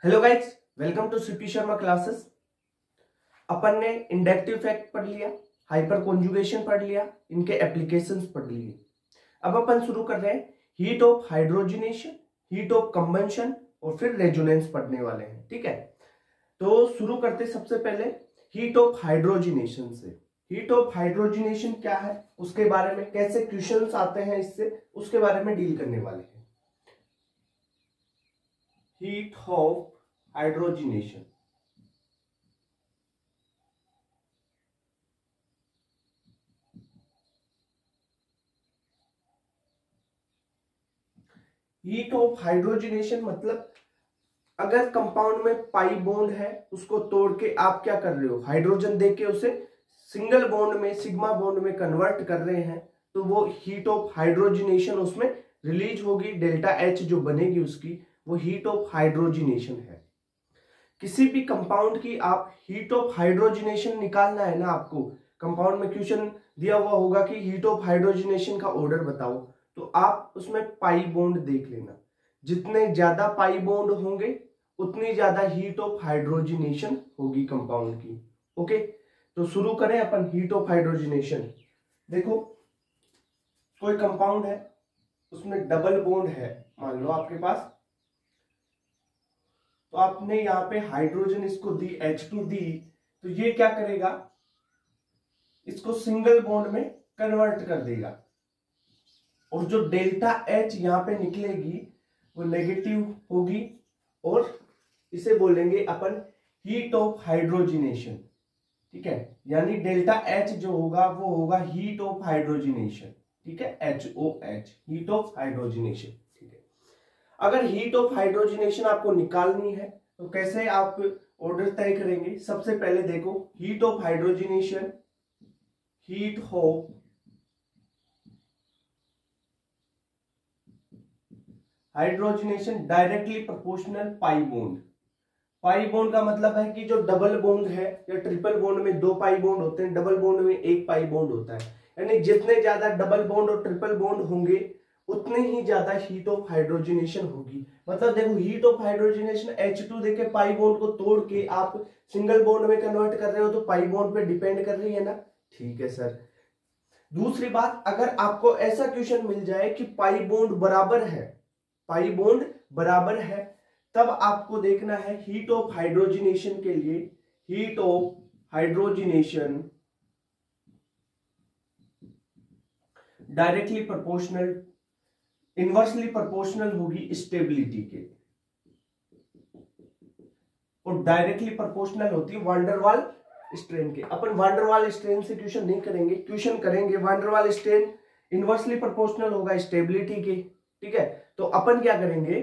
Hello guys, welcome to CP Sharma classes. अपन ने inductive fact पढ़ लिया, हाइपर कॉन्जुगेशन पढ़ लिया, इनके एप्लीकेशंस पढ़ लिए। अब अपन शुरू कर रहे हैं heat of hydrogenation, heat of combustion और फिर रेजोनेंस पढ़ने वाले हैं। ठीक है, तो शुरू करते सबसे पहले हीट ऑफ हाइड्रोजनेशन से। हीट ऑफ हाइड्रोजनेशन क्या है, उसके बारे में, कैसे क्वेश्चंस आते हैं इससे, उसके बारे में डील करने वाले हैं। Heat of hydrogenation, heat of hydrogenation मतलब अगर कंपाउंड में पाई बॉन्ड है, उसको तोड़ के आप क्या कर रहे हो, हाइड्रोजन देके उसे सिंगल बॉन्ड में, सिग्मा बॉन्ड में कन्वर्ट कर रहे हैं, तो वो हीट ऑफ हाइड्रोजनेशन उसमें रिलीज होगी। डेल्टा एच जो बनेगी उसकी, वो हीट ऑफ हाइड्रोजनेशन है। किसी भी कंपाउंड की आप हीट ऑफ हाइड्रोजनेशन निकालना है ना, आपको कंपाउंड में क्वेश्चन दिया हुआ होगा कि हीट ऑफ हाइड्रोजनेशन का ऑर्डर बताओ, तो आप उसमें पाई बॉन्ड देख लेना। जितने ज्यादा पाई बॉन्ड होंगे उतनी ज्यादा हीट ऑफ हाइड्रोजनेशन होगी कंपाउंड की। ओके, तो शुरू करें अपन हीट ऑफ हाइड्रोजनेशन। देखो, कोई कंपाउंड है, उसमें डबल बॉन्ड है, मान लो आपके पास, तो आपने यहाँ पे हाइड्रोजन इसको दी, H2 दी, तो ये क्या करेगा, इसको सिंगल बॉन्ड में कन्वर्ट कर देगा, और जो डेल्टा H यहाँ पे निकलेगी वो नेगेटिव होगी, और इसे बोलेंगे अपन हीट ऑफ हाइड्रोजनेशन। ठीक है, यानी डेल्टा H जो होगा वो होगा हीट ऑफ हाइड्रोजनेशन। ठीक है, HOH, हीट ऑफ हाइड्रोजनेशन। ठीक है, अगर हीट ऑफ हाइड्रोजनेशन आपको निकालनी है तो कैसे आप ऑर्डर तय करेंगे। सबसे पहले देखो, heat of hydrogenation, heat of hydrogenation directly proportional pi bond. Pi bond का मतलब है कि जो डबल बॉन्ड है या ट्रिपल बॉन्ड में दो पाई बॉन्ड होते हैं, डबल बॉन्ड में एक पाई बॉन्ड होता है, यानी जितने ज्यादा डबल बॉन्ड और ट्रिपल बॉन्ड होंगे उतने ही ज्यादा हीट ऑफ हाइड्रोजनेशन होगी। मतलब देखो, हीट ऑफ हाइड्रोजनेशन H2 देके पाई बॉन्ड को तोड़ के आप सिंगल बॉन्ड में कन्वर्ट कर रहे हो, तो पाई बॉन्ड पे डिपेंड कर रही है ना। ठीक है सर। दूसरी बात, अगर आपको ऐसा क्वेश्चन मिल जाए कि पाई बॉन्ड बराबर है, पाई बॉन्ड बराबर है, तब आपको देखना है हीट ऑफ हाइड्रोजनेशन के लिए, heat of hydrogenation directly proportional, inversely proportional होगी स्टेबिलिटी के, और डायरेक्टली प्रोपोर्शनल होती है वांडरवाल स्ट्रेन के। अपन वांडरवाल स्ट्रेन से क्वेश्चन नहीं करेंगे, क्वेश्चन करेंगे वांडरवाल स्ट्रेन इनवर्सली प्रोपोर्शनल होगा स्टेबिलिटी के। ठीक है, तो अपन क्या करेंगे,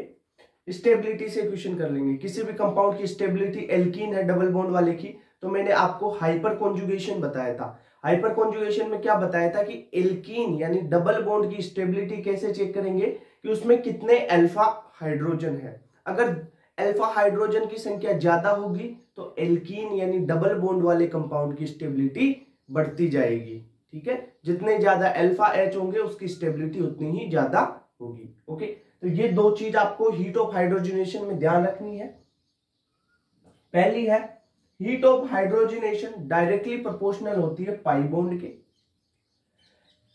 स्टेबिलिटी से क्वेश्चन कर लेंगे। किसी भी कंपाउंड की स्टेबिलिटी, एल्कीन है डबल बॉन्ड वाले की, तो मैंने आपको हाइपर कॉन्जुगेशन बताया था। हाइपर कॉन्जुगेशन में क्या बताया था कि एल्कीन यानी डबल बॉन्ड की स्टेबिलिटी कैसे चेक करेंगे, कि उसमें कितने अल्फा हाइड्रोजन है। अगर अल्फा हाइड्रोजन की संख्या ज्यादा होगी तो एल्कीन यानी डबल बॉन्ड वाले कंपाउंड की स्टेबिलिटी बढ़ती जाएगी। ठीक है, जितने ज्यादा अल्फा H होंगे उसकी स्टेबिलिटी उतनी ही ज्यादा होगी। ओके, तो ये दो चीज आपको हीट ऑफ हाइड्रोजनेशन में ध्यान रखनी है। पहली है, heat of hydrogenation directly proportional होती है पाई बॉन्ड के।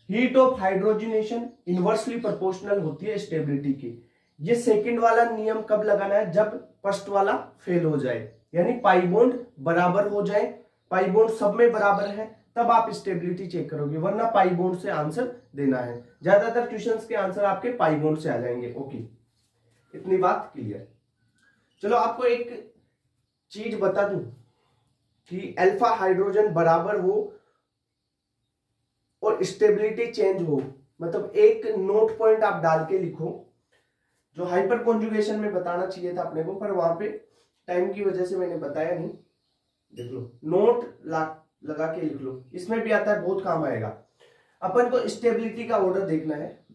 Heat of hydrogenation inversely proportional होती है स्टेबिलिटी की। ये सेकंड वाला नियम कब लगाना है, जब फर्स्ट वाला फेल हो जाए, यानी पाई बॉन्ड बराबर हो जाए, पाई बॉन्ड सब में बराबर है, तब आप स्टेबिलिटी चेक करोगे, वरना पाई बॉन्ड से आंसर देना है। ज्यादातर क्वेश्चंस के आंसर आपके पाई बॉन्ड से आ जाएंगे। ओके, इतनी बात क्लियर। चलो आपको एक चीज बता दूं कि अल्फा हाइड्रोजन बराबर हो और स्टेबिलिटी चेंज हो, मतलब एक नोट पॉइंट आप डाल के लिखो, जो हाइपर कॉन्जुगेशन में बताना चाहिए था अपने को, पर वहां पे टाइम की वजह से मैंने बताया नहीं। देख लो, नोट लगा के लिख लो, इसमें भी आता है, बहुत काम आएगा। अपन को स्टेबिलिटी का ऑर्डर देखना है।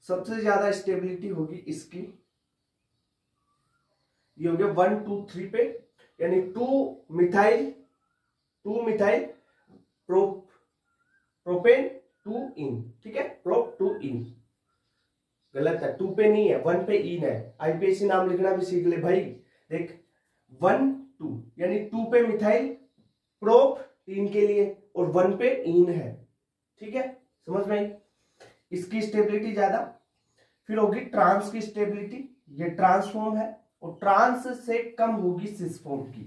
सबसे ज्यादा स्टेबिलिटी होगी इसकी, ये हो गया 1 2 3 पे, यानी 2 मिथाइल प्रोपेन 2 इन। ठीक है, प्रोप 2 इन, गलत है, 2 पे नहीं है, 1 पे इन है। आईपीएससी नाम लिखना भी सीख ले भाई। देख 1 2 यानी 2 पे मिथाइल प्रोप 3 के लिए और 1 पे इन है। ठीक है, समझ में आई? इसकी स्टेबिलिटी ज्यादा। फिर होगी ट्रांस की स्टेबिलिटी, ये ट्रांस फॉर्म है और ट्रांस से कम होगी सिस फॉर्म की।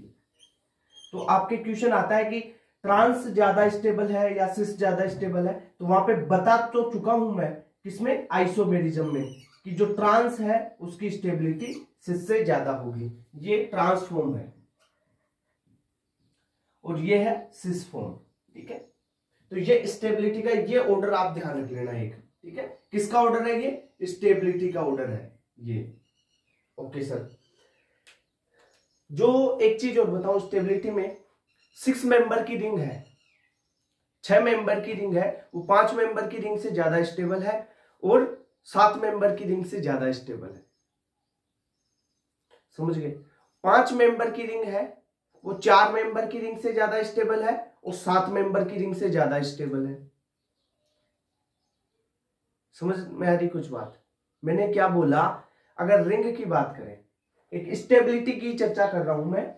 तो आपके क्वेश्चन आता है कि ट्रांस ज्यादा स्टेबल है या सिस ज्यादा स्टेबल है, तो वहां पे बता तो चुका हूं मैं किसमें, आइसोमेरिज्म में, कि जो ट्रांस है उसकी स्टेबिलिटी सिस से ज्यादा होगी। ये ट्रांस फॉर्म है और ये है सिस फॉर्म। ठीक है, तो ये स्टेबिलिटी का ये ऑर्डर आप ध्यान रख लेना एक। ठीक है, किसका ऑर्डर है ये, स्टेबिलिटी का ऑर्डर है ये। ओके सर, जो एक चीज और बताऊं, स्टेबिलिटी में 6 मेंबर की रिंग है, 6 मेंबर की रिंग है, वो 5 मेंबर की रिंग से ज्यादा स्टेबल है और 7 मेंबर की रिंग से ज्यादा स्टेबल है। समझ गए? 5 मेंबर की रिंग है वो 4 मेंबर की रिंग से ज्यादा स्टेबल है और 7 मेंबर की रिंग से ज्यादा स्टेबल है। समझ में आ रही कुछ बात? मैंने क्या बोला, अगर रिंग की बात करें, एक स्टेबिलिटी की चर्चा कर रहा हूं मैं।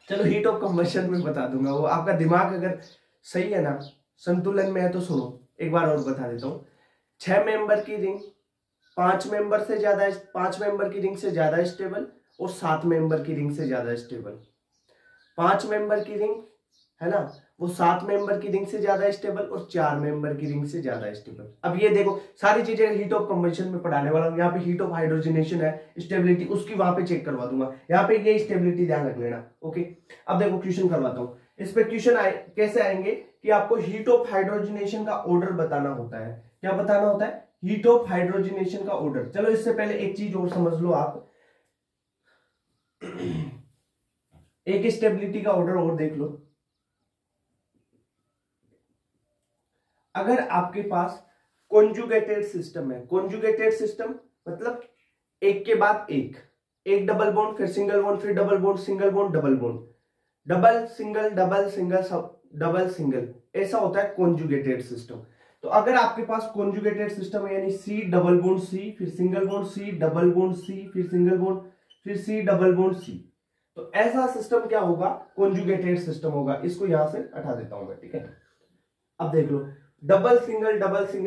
चलो हीट ऑफ कंबशन में बता दूंगा, वो आपका दिमाग अगर सही है ना, संतुलन में है तो सुनो, एक बार और बता देता हूं। 6 मेंबर की रिंग 5 मेंबर से ज्यादा, 5 मेंबर की रिंग से ज्यादा स्टेबल और 7 मेंबर की रिंग से ज्यादा स्टेबल। 5 मेंबर की रिंग है ना, वो 7 मेंबर की रिंग से ज्यादा स्टेबल और 4 मेंबर की रिंग से ज्यादा स्टेबल। अब ये देखो सारी चीजें हीट ऑफ कंबशन में पढ़ाने वाला हूं। यहाँ पे हीट ऑफ हाइड्रोजनेशन है, स्टेबिलिटी उसकी वहां पे चेक करवा दूंगा। यहाँ पे ये स्टेबिलिटी ध्यान रख लेना। ओके, अब देखो क्वेश्चन करवाता हूँ। इस पे क्वेश्चन कैसे आएंगे कि आपको हीट ऑफ हाइड्रोजनेशन का ऑर्डर बताना होता है। क्या बताना होता है? हीट ऑफ हाइड्रोजनेशन का ऑर्डर। चलो इससे पहले एक चीज और समझ लो आप, एक स्टेबिलिटी का ऑर्डर और देख लो। अगर आपके पास कॉन्जुगेटेड सिस्टम है, कॉन्जुगेटेड सिस्टम मतलब एक के बाद एक डबल बॉन्ड, फिर सिंगल बॉन्ड, फिर double bond, single bond, double bond, double single, double single, सब डबल सिंगल, ऐसा होता है कॉन्जुगेटेड सिस्टम। तो अगर आपके पास कॉन्जुगेटेड सिस्टम है यानी सी डबल बॉन्ड सी, फिर single bond C, double bond C, फिर सिंगल बॉन्ड, फिर सी डबल बॉन्ड सी, तो ऐसा सिस्टम क्या होगा? कॉन्जुगेटेड सिस्टम होगा। इसको यहां से हटा देता हूं मैं। ठीक है, अब देख लो, डबल सिंगल,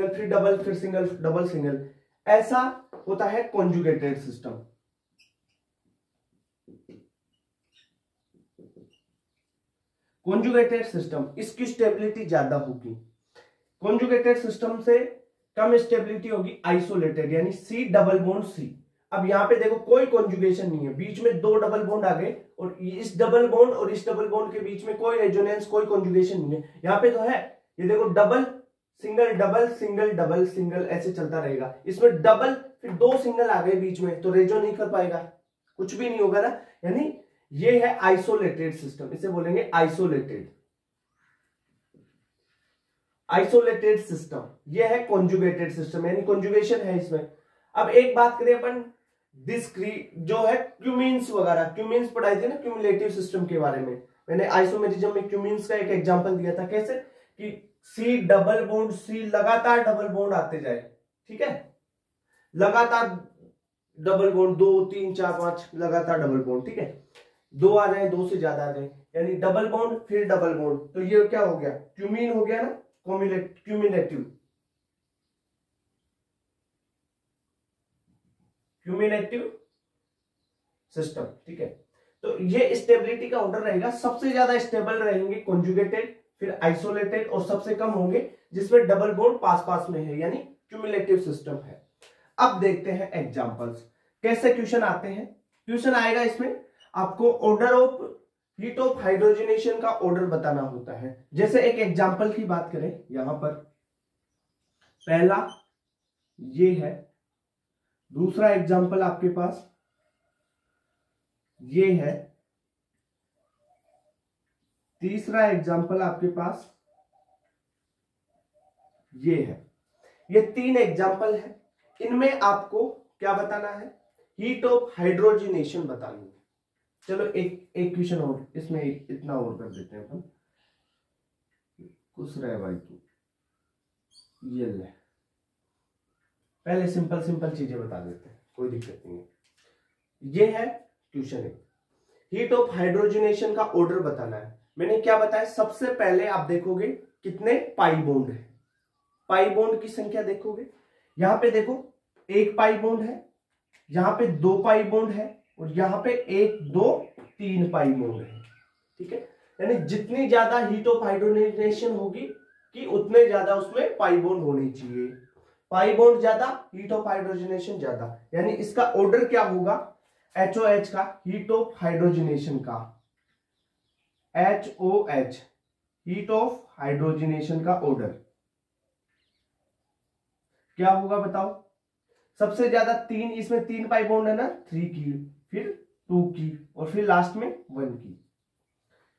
फिर डबल, फिर सिंगल, डबल सिंगल, ऐसा होता है कॉन्जुगेटेड सिस्टम। कॉन्जुगेटेड सिस्टम, इसकी स्टेबिलिटी ज्यादा होगी। कॉन्जुगेटेड सिस्टम से कम स्टेबिलिटी होगी आइसोलेटेड, यानी सी डबल बॉन्ड सी। अब यहां पे देखो कोई कॉन्जुगेशन नहीं है, बीच में 2 डबल बॉन्ड आ गए और इस डबल बॉन्ड और इस डबल बॉन्ड के बीच में कोई रेजोनेंस, कोई कॉन्जुगेशन नहीं है। यहां पे तो है, ये देखो double single, double single, double single, ऐसे चलता रहेगा। इसमें डबल फिर 2 सिंगल आ गए बीच में, तो रेजो नहीं कर पाएगा, कुछ भी नहीं होगा ना। यानी ये है आइसोलेटेड सिस्टम, इसे बोलेंगे आइसोलेटेड। आइसोलेटेड सिस्टम ये है कॉन्जुगेटेड सिस्टम, यानी कॉन्जुगेशन है इसमें। अब एक बात करें अपन डिस्क्रीट जो है क्यूमीन्स वगैरह, क्यूमीन्स पढ़ाई थी ना क्यूमुलेटिव सिस्टम के बारे में। मैंने आइसोमेरिज्म में क्यूमीन्स का एक एग्जांपल दिया था, कैसे कि सी डबल बॉन्ड सी, लगातार डबल बॉन्ड आते जाए। ठीक है, लगातार डबल बॉन्ड 2 3 4 5 लगातार डबल बॉन्ड। ठीक है, 2 आ जाए, 2 से ज्यादा आ जाए, यानी डबल बॉन्ड फिर डबल बॉन्ड, तो ये क्या हो गया? क्यूमीन हो गया ना, क्यूमुलेटिव, क्यूमुलेटिव सिस्टम। ठीक है, तो ये स्टेबिलिटी का ऑर्डर रहेगा। सबसे ज्यादा स्टेबल रहेंगे कॉन्जुगेटेड, फिर आइसोलेटेड, और सबसे कम होंगे जिसमें डबल बॉन्ड पास पास में है, यानी क्यूमुलेटिव सिस्टम है। अब देखते हैं एग्जांपल्स, कैसे क्वेश्चन आते हैं। क्वेश्चन आएगा इसमें आपको order of heat of hydrogenation का ऑर्डर बताना होता है। जैसे एक एग्जांपल की बात करें, यहां पर पहला ये है, दूसरा एग्जांपल आपके पास ये है, तीसरा एग्जांपल आपके पास ये है। ये 3 एग्जांपल है, इनमें आपको क्या बताना है? हीट ऑफ हाइड्रोजनेशन बतानी है। चलो एक क्वेश्चन और, इसमें इतना और कर देते हैं अपन। खुश रहे भाई तू, ये ले पहले सिंपल सिंपल चीजें बता देते हैं, कोई दिक्कत नहीं है। ये है क्वेश्चन है, हीट ऑफ हाइड्रोजनेशन का ऑर्डर बताना है। मैंने क्या बताया, सबसे पहले आप देखोगे कितने पाई बॉन्ड है, पाई बॉन्ड की संख्या देखोगे। यहां पे देखो एक पाई बॉन्ड है, यहां पे दो पाई बॉन्ड है, और यहां पे एक दो तीन पाई बॉन्ड है। ठीक है, यानी जितनी ज्यादा हीट ऑफ हाइड्रोजनेशन होगी कि उतने ज्यादा उसमें पाई बॉन्ड होने चाहिए। पाई बॉन्ड ज्यादा, हीट ऑफ हाइड्रोजनेशन ज्यादा, यानी इसका ऑर्डर क्या होगा, HOH का, हीट ऑफ हाइड्रोजनेशन का, HOH हीट ऑफ हाइड्रोजनेशन का ऑर्डर क्या होगा बताओ। सबसे ज्यादा तीन, इसमें तीन पाई बॉन्ड है ना, 3 की, फिर 2 की, और फिर लास्ट में 1 की।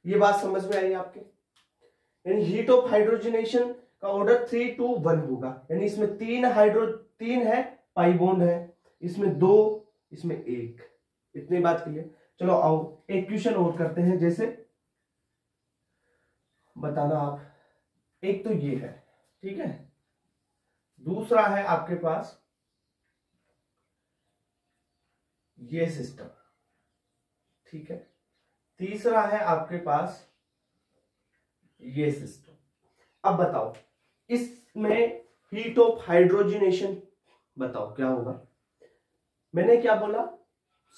ये बात समझ में आई आपके, यानी हीट ऑफ हाइड्रोजनेशन का ऑर्डर 3 to 1 होगा, यानी इसमें तीन है पाई बॉन्ड है, इसमें 2, इसमें 1। इतनी बात क्लियर। चलो आओ एक क्वेश्चन और करते हैं, जैसे बताना आप। एक तो ये है, ठीक है, दूसरा है आपके पास ये सिस्टम, ठीक है, तीसरा है आपके पास ये सिस्टम। अब बताओ इसमें हीट ऑफ हाइड्रोजनेशन बताओ क्या होगा। मैंने क्या बोला,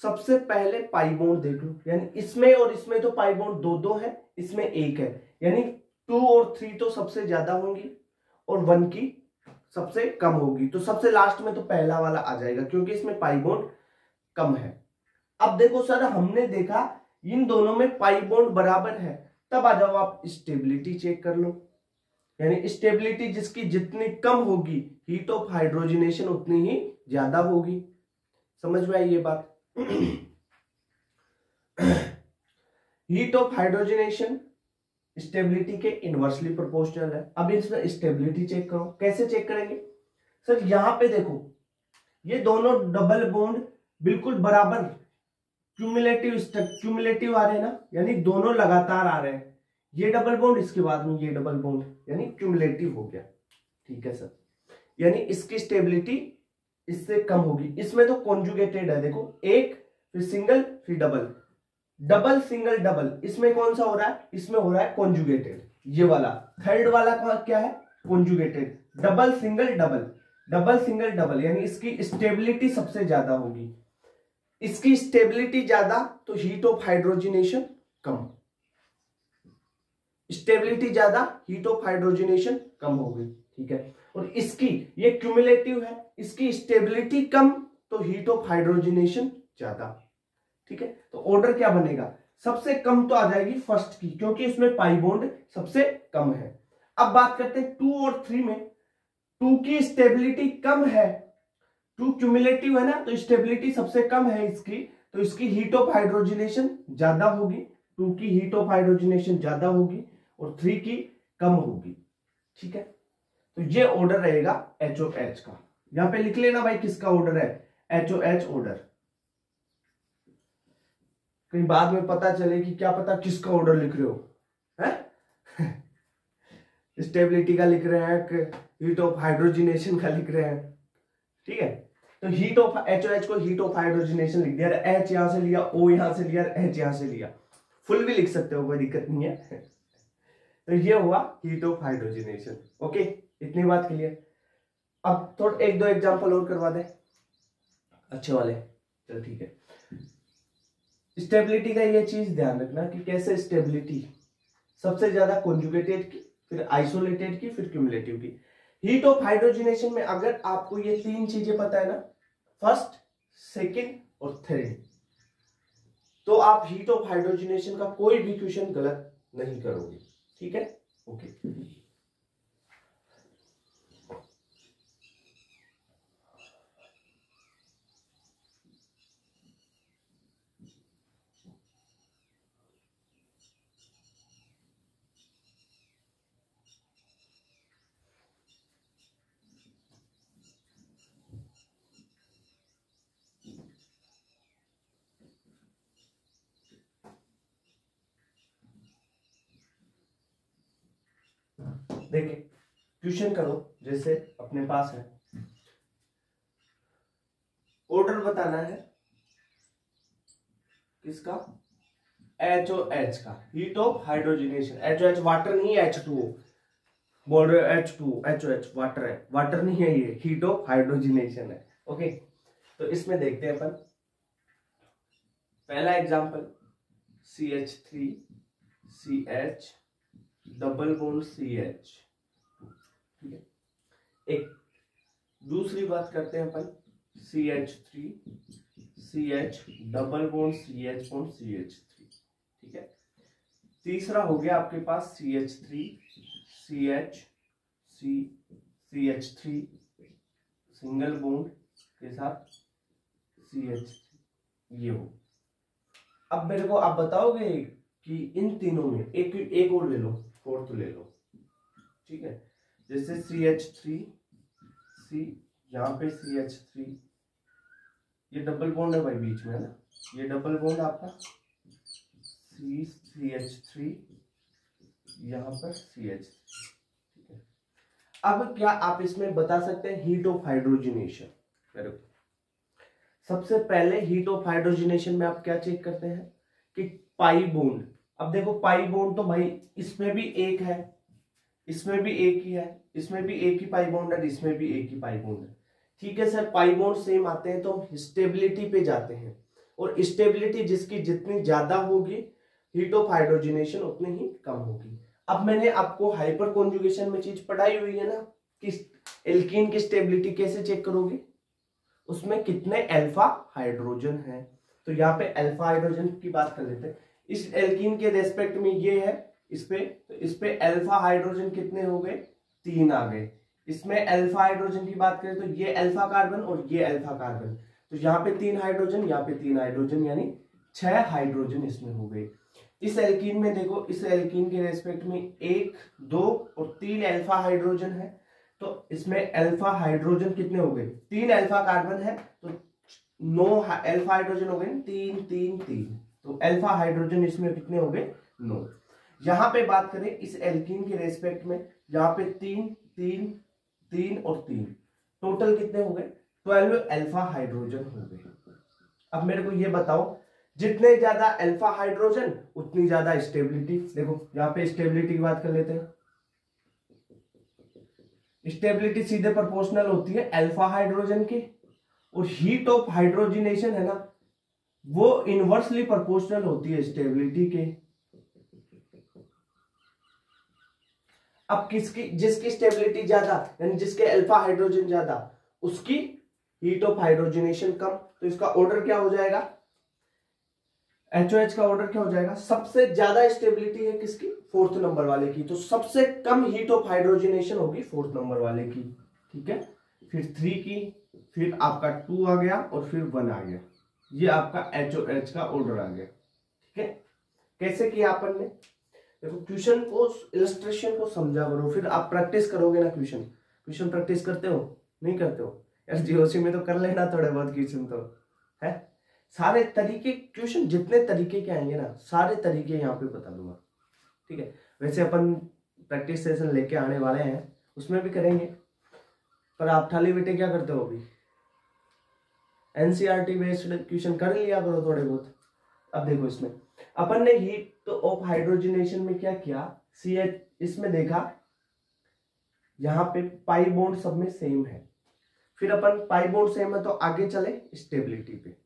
सबसे पहले पाई बॉन्ड देख लो, यानी इसमें और इसमें तो पाई बॉन्ड दो दो है, इसमें एक है, यानी 2 और 3 तो सबसे ज्यादा होंगी और 1 की सबसे कम होगी। तो सबसे लास्ट में तो पहला वाला आ जाएगा, क्योंकि इसमें पाई बॉन्ड कम है। अब देखो सर, हमने देखा इन दोनों में पाई बॉन्ड बराबर है, तब आ जाओ आप स्टेबिलिटी चेक कर लो, यानी स्टेबिलिटी जिसकी जितनी कम होगी हीट ऑफ हाइड्रोजनेशन उतनी ही ज्यादा होगी। समझ में आई ये बात। हीट ऑफ हाइड्रोजनेशन स्टेबिलिटी के इनवर्सली प्रोपोर्शनल है। अब इसमें स्टेबिलिटी चेक करो, कैसे चेक करेंगे सर, यहां पे देखो ये दोनों डबल बॉन्ड बिल्कुल बराबर क्यूमुलेटिव आ रहे हैं ना, यानी दोनों लगातार आ रहे हैं। ये डबल बॉन्ड, इसके बाद में ये डबल बॉन्ड, यानी क्यूमुलेटिव हो गया। ठीक है सर, यानी इसकी स्टेबिलिटी इससे कम होगी। इसमें तो कॉन्जुगेटेड है, देखो एक, फिर सिंगल, फिर डबल, डबल सिंगल डबल। इसमें कौन सा हो रहा है, इसमें हो रहा है कॉन्जुगेटेड। ये वाला थर्ड वाला क्या है, conjugated. Double single double, double single double, यानी इसकी स्टेबिलिटी सबसे ज्यादा होगी। इसकी स्टेबिलिटी ज्यादा तो heat of hydrogenation come, stability ज्यादा हीट ऑफ हाइड्रोजनेशन कम होगी। ठीक है, और इसकी ये क्यूमुलेटिव है, इसकी स्टेबिलिटी कम तो हीट ऑफ हाइड्रोजनेशन ज्यादा। ठीक है, तो ऑर्डर क्या बनेगा, सबसे कम तो आ जाएगी फर्स्ट की, क्योंकि इसमें पाई बॉन्ड सबसे कम है। अब बात करते हैं 2 और 3 में। 2 की स्टेबिलिटी कम है, 2 क्यूमुलेटिव है ना, तो स्टेबिलिटी सबसे कम है इसकी, तो इसकी हीट ऑफ हाइड्रोजनेशन ज्यादा होगी। 2 की हीट ऑफ हाइड्रोजनेशन ज्यादा होगी और 3 की कम होगी। ठीक है, तो ये ऑर्डर रहेगा HOH का। यहां पे लिख लेना भाई किसका ऑर्डर है, HOH ऑर्डर। कहीं बाद में पता चले कि क्या पता किसका ऑर्डर लिख रहे हो, है स्टेबिलिटी का लिख रहे हैं, हीट ऑफ हाइड्रोजनेशन का लिख रहे हैं। ठीक है, तो हीट ऑफ HOH को हीट ऑफ हाइड्रोजनेशन लिख दिया, H यहां से लिया, O यहां से लिया, H यहां से लिया। फुल भी लिख सकते हो, कोई दिक्कत नहीं है। तो ये हुआ हीट ऑफ हाइड्रोजनेशन। ओके, इतनी बात क्लियर। अब थोड़ा एक दो एग्जांपल और करवा दे अच्छे वाले। चल ठीक है, स्टेबिलिटी का ये चीज ध्यान रखना कि कैसे स्टेबिलिटी सबसे ज्यादा कॉन्जुगेटेड की, फिर आइसोलेटेड की, फिर क्यूमुलेटिव की। हीट ऑफ हाइड्रोजनेशन में अगर आपको ये तीन चीजें पता है ना, फर्स्ट, सेकंड और थर्ड, तो आप हीट ऑफ हाइड्रोजनेशन का कोई भी क्वेश्चन गलत नहीं करोगे। ठीक है, ओके। देखिए क्वेश्चन करो, जैसे अपने पास है ऑर्डर बताना है किसका, HOH का, heat of hydrogenation. HOH water नहीं है, H2O बोल रहे हो, H2 HOH वाटर है, वाटर नहीं है, ये हीट ऑफ हाइड्रोजनेशन है। ओके, तो इसमें देखते हैं अपन पहला example, CH3 CH double bond CH, ठीक है। एक दूसरी बात करते हैं अपन, CH3 CH double bond CH bond CH3, ठीक है। तीसरा हो गया आपके पास CH3 CH CH3 single bond के साथ CH3, ये हो। अब मेरे को आप बताओगे कि इन तीनों में एक और ले लो, फोर्थ ले लो, ठीक है। जैसे CH3 C, यहाँ पे CH3, ये डबल बॉन्ड है भाई बीच में, है ना, ये डबल बॉन्ड आपका CH3, यहाँ पर CH3, ठीक है। अब क्या आप इसमें बता सकते हैं हीट ऑफ हाइड्रोजनेशन? मेरे को सबसे पहले हीट ऑफ हाइड्रोजनेशन में आप क्या चेक करते हैं कि पाई बॉन्ड। अब देखो पाई बॉन्ड तो भाई इसमें भी एक है, इसमें भी एक ही है, इसमें भी एक ही पाई बॉन्ड है, इसमें भी एक ही पाई बॉन्ड है, ठीक है सर। पाई बॉन्ड सेम आते हैं तो हम स्टेबिलिटी पे जाते हैं, और स्टेबिलिटी जिसकी जितनी ज्यादा होगी हीट ऑफ हाइड्रोजनेशन उतनी ही कम होगी। अब मैंने आपको हाइपर कॉन्जुगेशन में चीज पढ़ाई हुई है ना कि एल्कीन की स्टेबिलिटी कैसे चेक करोगे, उसमें कितने अल्फा हाइड्रोजन है। तो यहाँ पे अल्फा हाइड्रोजन की बात कर लेते हैं। इस एल्कीन के रेस्पेक्ट में ये है, इस पे अल्फा हाइड्रोजन कितने हो गए, 3 आ गए। इसमें अल्फा हाइड्रोजन की बात करें तो ये अल्फा कार्बन और ये अल्फा कार्बन, तो यहाँ पे 3 हाइड्रोजन, यहाँ पे 3 हाइड्रोजन, यानी 6 हाइड्रोजन इसमें हो गए। इस एल्कीन में देखो, इस एल्कीन के रेस्पेक्ट में 1 2 और 3 अल्फा हाइड्रोजन है, तो इसमें अल्फा हाइड्रोजन कितने हो गए, 3 अल्फा कार्बन है तो 9 अल्फा हाइड्रोजन हो गए, 3 3 3, तो अल्फा हाइड्रोजन इसमें कितने हो गए, 9। यहां पे बात करें इस एल्कीन के रेस्पेक्ट में, यहाँ पे 3 3 3 और 3, टोटल कितने हो गए, 12 अल्फा हाइड्रोजन हो गए। अब मेरे को ये बताओ, जितने ज्यादा अल्फा हाइड्रोजन उतनी ज्यादा स्टेबिलिटी। देखो यहाँ पे स्टेबिलिटी की बात कर लेते हैं, स्टेबिलिटी सीधे प्रोपोर्शनल होती है अल्फा हाइड्रोजन की, और हीट ऑफ हाइड्रोजनेशन है ना वो इनवर्सली प्रोपोर्शनल होती है स्टेबिलिटी के। अब जिसकी स्टेबिलिटी ज्यादा यानी जिसके अल्फा हाइड्रोजन ज्यादा उसकी हीट ऑफ हाइड्रोजनेशन कम, तो इसका ऑर्डर क्या हो जाएगा, HOH का ऑर्डर क्या हो जाएगा, सबसे ज्यादा स्टेबिलिटी है किसकी, 4th नंबर वाले की, तो सबसे कम हीट ऑफ हाइड्रोजनेशन होगी 4th नंबर वाले की, ठीक है। फिर 3 की, फिर आपका 2 आ गया और फिर 1 आ गया, ये आपका HOH का ऑर्डर आ गया, ठीक है। कैसे किया अपन ने, देखो क्वेश्चन को, इलस्ट्रेशन को समझा करो, फिर आप प्रैक्टिस करोगे ना। क्वेश्चन प्रैक्टिस करते हो, नहीं करते हो यार, जीओसी में तो कर लेना थोड़े बहुत क्वेश्चन तो है। सारे तरीके क्वेश्चन जितने तरीके के आएंगे ना सारे तरीके यहाँ पे बता दूंगा, ठीक है। वैसे अपन प्रैक्टिस सेशन लेके आने वाले हैं, उसमें भी करेंगे, पर आप ठाली बेटे क्या करते हो, अभी NCERT बेस्ड क्वेश्चन कर लिया करो थोड़े बहुत। अब देखो इसमें अपन ने हीट ऑफ हाइड्रोजनेशन में क्या किया, CH इसमें देखा यहाँ पे पाई बॉन्ड सब में सेम है, फिर अपन पाई बॉन्ड सेम है तो आगे चले स्टेबिलिटी पे।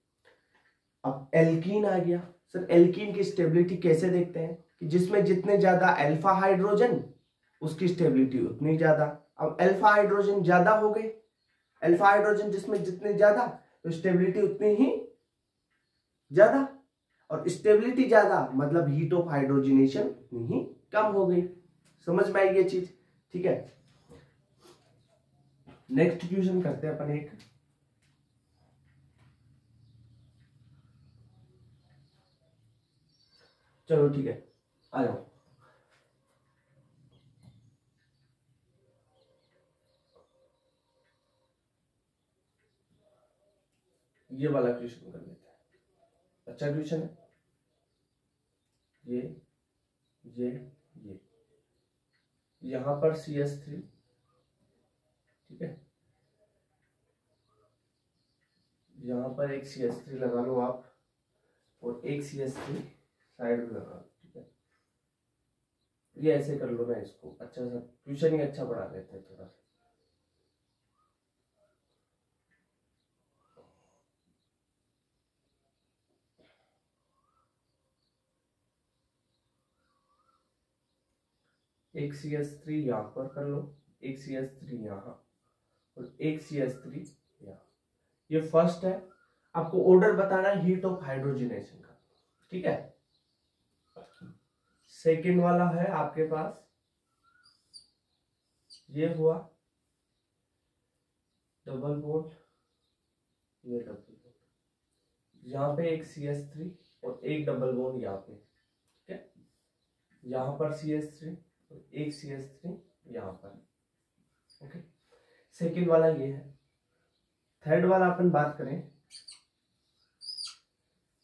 अब एल्कीन आ गया, सर एल्कीन की स्टेबिलिटी कैसे देखते हैं कि जिसमें जितने ज्यादा अल्फा हाइड्रोजन उसकी स्टेबिलिटी उतनी ज्यादा। अब अल्फा हाइड्रोजन ज्यादा हो गए, अल्फा हाइड्रोजन जिसमें जितने ज्यादा तो स्टेबिलिटी उतनी ही ज्यादा, और स्टेबिलिटी ज्यादा मतलब हीट ऑफ हाइड्रोजनेशन उतनी ही कम हो गई। समझ में आई ये चीज, ठीक है। नेक्स्ट क्वेश्चन करते हैं अपन एक, चलो ठीक है आ जाओ। ये वाला क्वेश्चन कर लेते हैं, अच्छा क्वेश्चन है ये यहां पर CH3, ठीक है, यहाँ पर एक CH3 लगा लो आप और एक CH3 साइड में लगा लो, ठीक है। ये ऐसे कर लो ना, इसको अच्छा सा ट्यूशन ही अच्छा पढ़ा देते हैं थोड़ा। एक CH3 यहाँ पर कर लो, एक CH3 यहाँ और एक CH3 यहाँ। ये फर्स्ट है, आपको ऑर्डर बताना है हीट ऑफ हाइड्रोजनेशन का, ठीक है। सेकंड वाला है आपके पास, ये हुआ डबल बॉन्ड, ये डबल बॉन्ड, यहाँ पे एक CH3 और एक डबल बॉन्ड यहाँ पे, ठीक है। यहाँ पर CH3 और एक CH3 यहाँ पर, ओके। सेकंड वाला ये है। थर्ड वाला अपन बात करें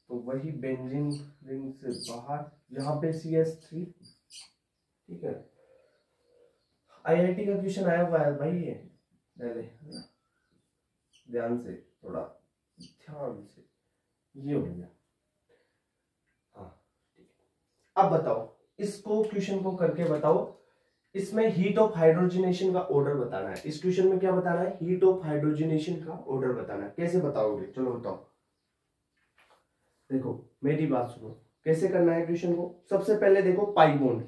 तो वही बेंजीन रिंग से बाहर, यहाँ पे CH3, ठीक है। IIT का क्वेश्चन आया हुआ है भाई, ये पहले ध्यान से, थोड़ा ध्यान से, ये हो गया, हाँ ठीक है। अब बताओ, इसको क्वेश्चन को करके बताओ, इसमें हीट ऑफ हाइड्रोजनेशन का ऑर्डर बताना है। इस क्वेश्चन में क्या बताना है? हीट ऑफ हाइड्रोजनेशन का ऑर्डर बताना है। कैसे बताओगे? चलो बताओ। देखो मेरी बात सुनो, कैसे करना है क्वेश्चन को। सबसे पहले देखो पाई बॉन्ड,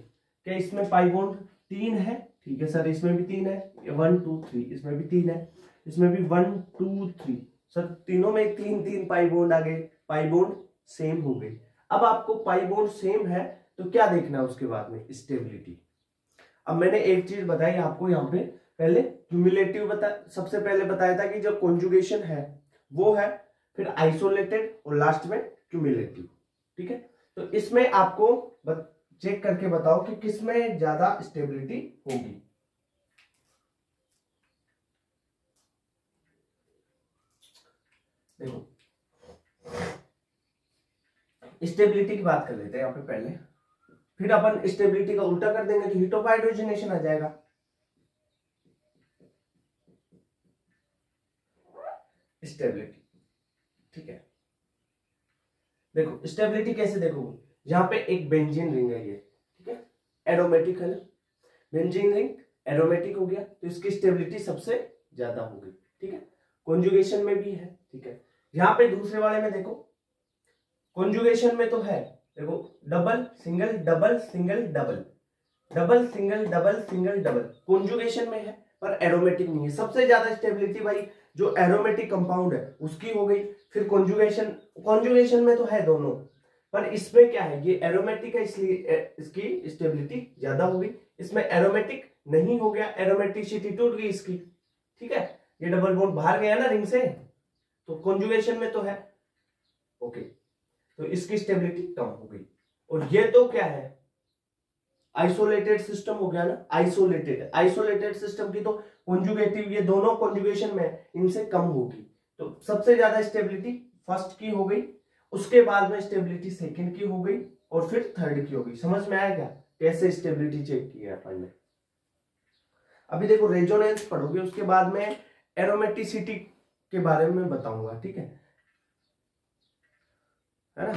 क्या इसमें पाई बॉन्ड 3 है? ठीक है सर, इसमें भी 3 है, 1 2 3, इसमें भी 3 है, इसमें भी 1 2 3, सर तीनों में 3 3 पाई बॉन्ड आ गए, पाई बॉन्ड सेम हो गई। अब आपको पाई बॉन्ड सेम है तो क्या देखना है उसके बाद में? स्टेबिलिटी। अब मैंने एक चीज बताई आपको यहाँ पे, पहले क्यूमुलेटिव सबसे पहले बताया था कि जो कॉन्जुगेशन है वो है, फिर आइसोलेटेड और लास्ट में क्यूमुलेटिव, ठीक है। तो इसमें आपको चेक करके बताओ कि किसमें ज्यादा स्टेबिलिटी होगी। देखो स्टेबिलिटी की बात कर लेते हैं यहाँ पे पहले, फिर अपन स्टेबिलिटी का उल्टा कर देंगे तो हीट ऑफ हाइड्रोजनेशन आ जाएगा। स्टेबिलिटी, ठीक है। देखो स्टेबिलिटी कैसे देखोगे, यहाँ पे एक बेंजीन रिंग है ये, ठीक है, एरोमेटिक है ना, बेंजीन रिंग एरोमेटिक हो गया तो इसकी स्टेबिलिटी सबसे ज्यादा होगी, ठीक है। कॉन्जुगेशन में भी है, ठीक है। यहाँ पे दूसरे वाले में देखो, कॉन्जुगेशन में तो है, देखो double single double single double, double single double single double, conjugation में है पर एरोमेटिक नहीं है। सबसे ज्यादा स्टेबिलिटी भाई जो एरोमेटिक कंपाउंड है उसकी हो गई। फिर कॉन्जुगेशन में तो है दोनों, पर इसमें क्या है, ये एरोमेटिक है इसलिए इसकी स्टेबिलिटी ज्यादा हो गई। इसमें एरोमेटिक नहीं हो गया, एरोमेटिसिटी टूट गई इसकी, ठीक है। ये डबल बॉन्ड बाहर गया ना रिंग से, तो कॉन्जुगेशन में तो है, ओके, तो इसकी स्टेबिलिटी कम हो गई। और ये तो क्या है, आइसोलेटेड सिस्टम हो गया ना, आइसोलेटेड सिस्टम की तो कॉन्जुगेटिव, ये दोनों कॉन्जुगेशन में इनसे कम होगी। तो सबसे ज्यादा स्टेबिलिटी फर्स्ट की हो गई, उसके बाद में स्टेबिलिटी सेकंड की हो गई और फिर थर्ड की हो गई। समझ में आया क्या कैसे स्टेबिलिटी चेक की है अपन ने? अभी देखो रेजोनेंस पढ़ोगे, उसके बाद में एरोमेटिसिटी के बारे में बताऊंगा, ठीक है ना।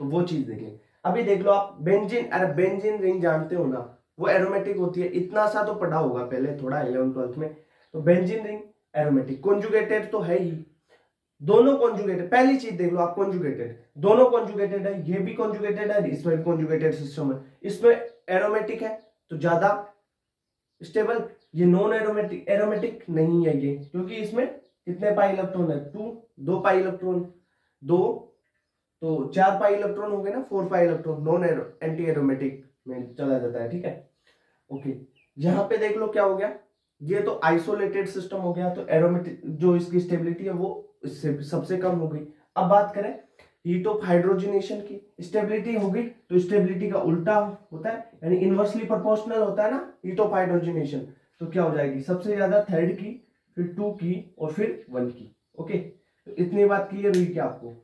तो वो चीज देखें। अभी देख लो आप बेंजीन, अरे बेंजीन रिंग जानते हो ना, वो एरोमेटिक होती है, इतना सा तो पढ़ा होगा पहले थोड़ा 11th 12th में। तो बेंजीन रिंग एरोमेटिक, कॉन्जुगेटेड तो है ही, दोनों कॉन्जुगेटेड। पहली चीज देख लो आप, कॉन्जुगेटेड, दोनों कॉन्जुगेटेड है, ये भी कॉन्जुगेटेड है, इसमें भी कॉन्जुगेटेड सिस्टम है। इसमें एरोमेटिक है तो ज्यादा स्टेबल, ये नॉन एरोमेटिक, एरोमेटिक नहीं है ये, क्योंकि इसमें कितने पाई इलेक्ट्रॉन है? 2 पाई इलेक्ट्रॉन, 2 तो 4 पाई इलेक्ट्रॉन हो गए ना, 4 pi electron non anti aromatic में चला जाता है, ठीक है, ओके। यहाँ पे देख लो क्या हो गया, ये तो आइसोलेटेड सिस्टम हो गया, तो एरोमेटिक जो इसकी स्टेबिलिटी है वो इससे सबसे कम हो गई। अब बात करें हीट ऑफ हाइड्रोजनेशन की, स्टेबिलिटी होगी तो स्टेबिलिटी का उल्टा होता है, यानी इनवर्सली प्रोपोर्शनल होता है ना हीट ऑफ हाइड्रोजनेशन। तो क्या हो जाएगी, सबसे ज्यादा थर्ड की, फिर 2 की और फिर 1 की, ओके। तो इतनी बात क्लियर हुई क्या आपको?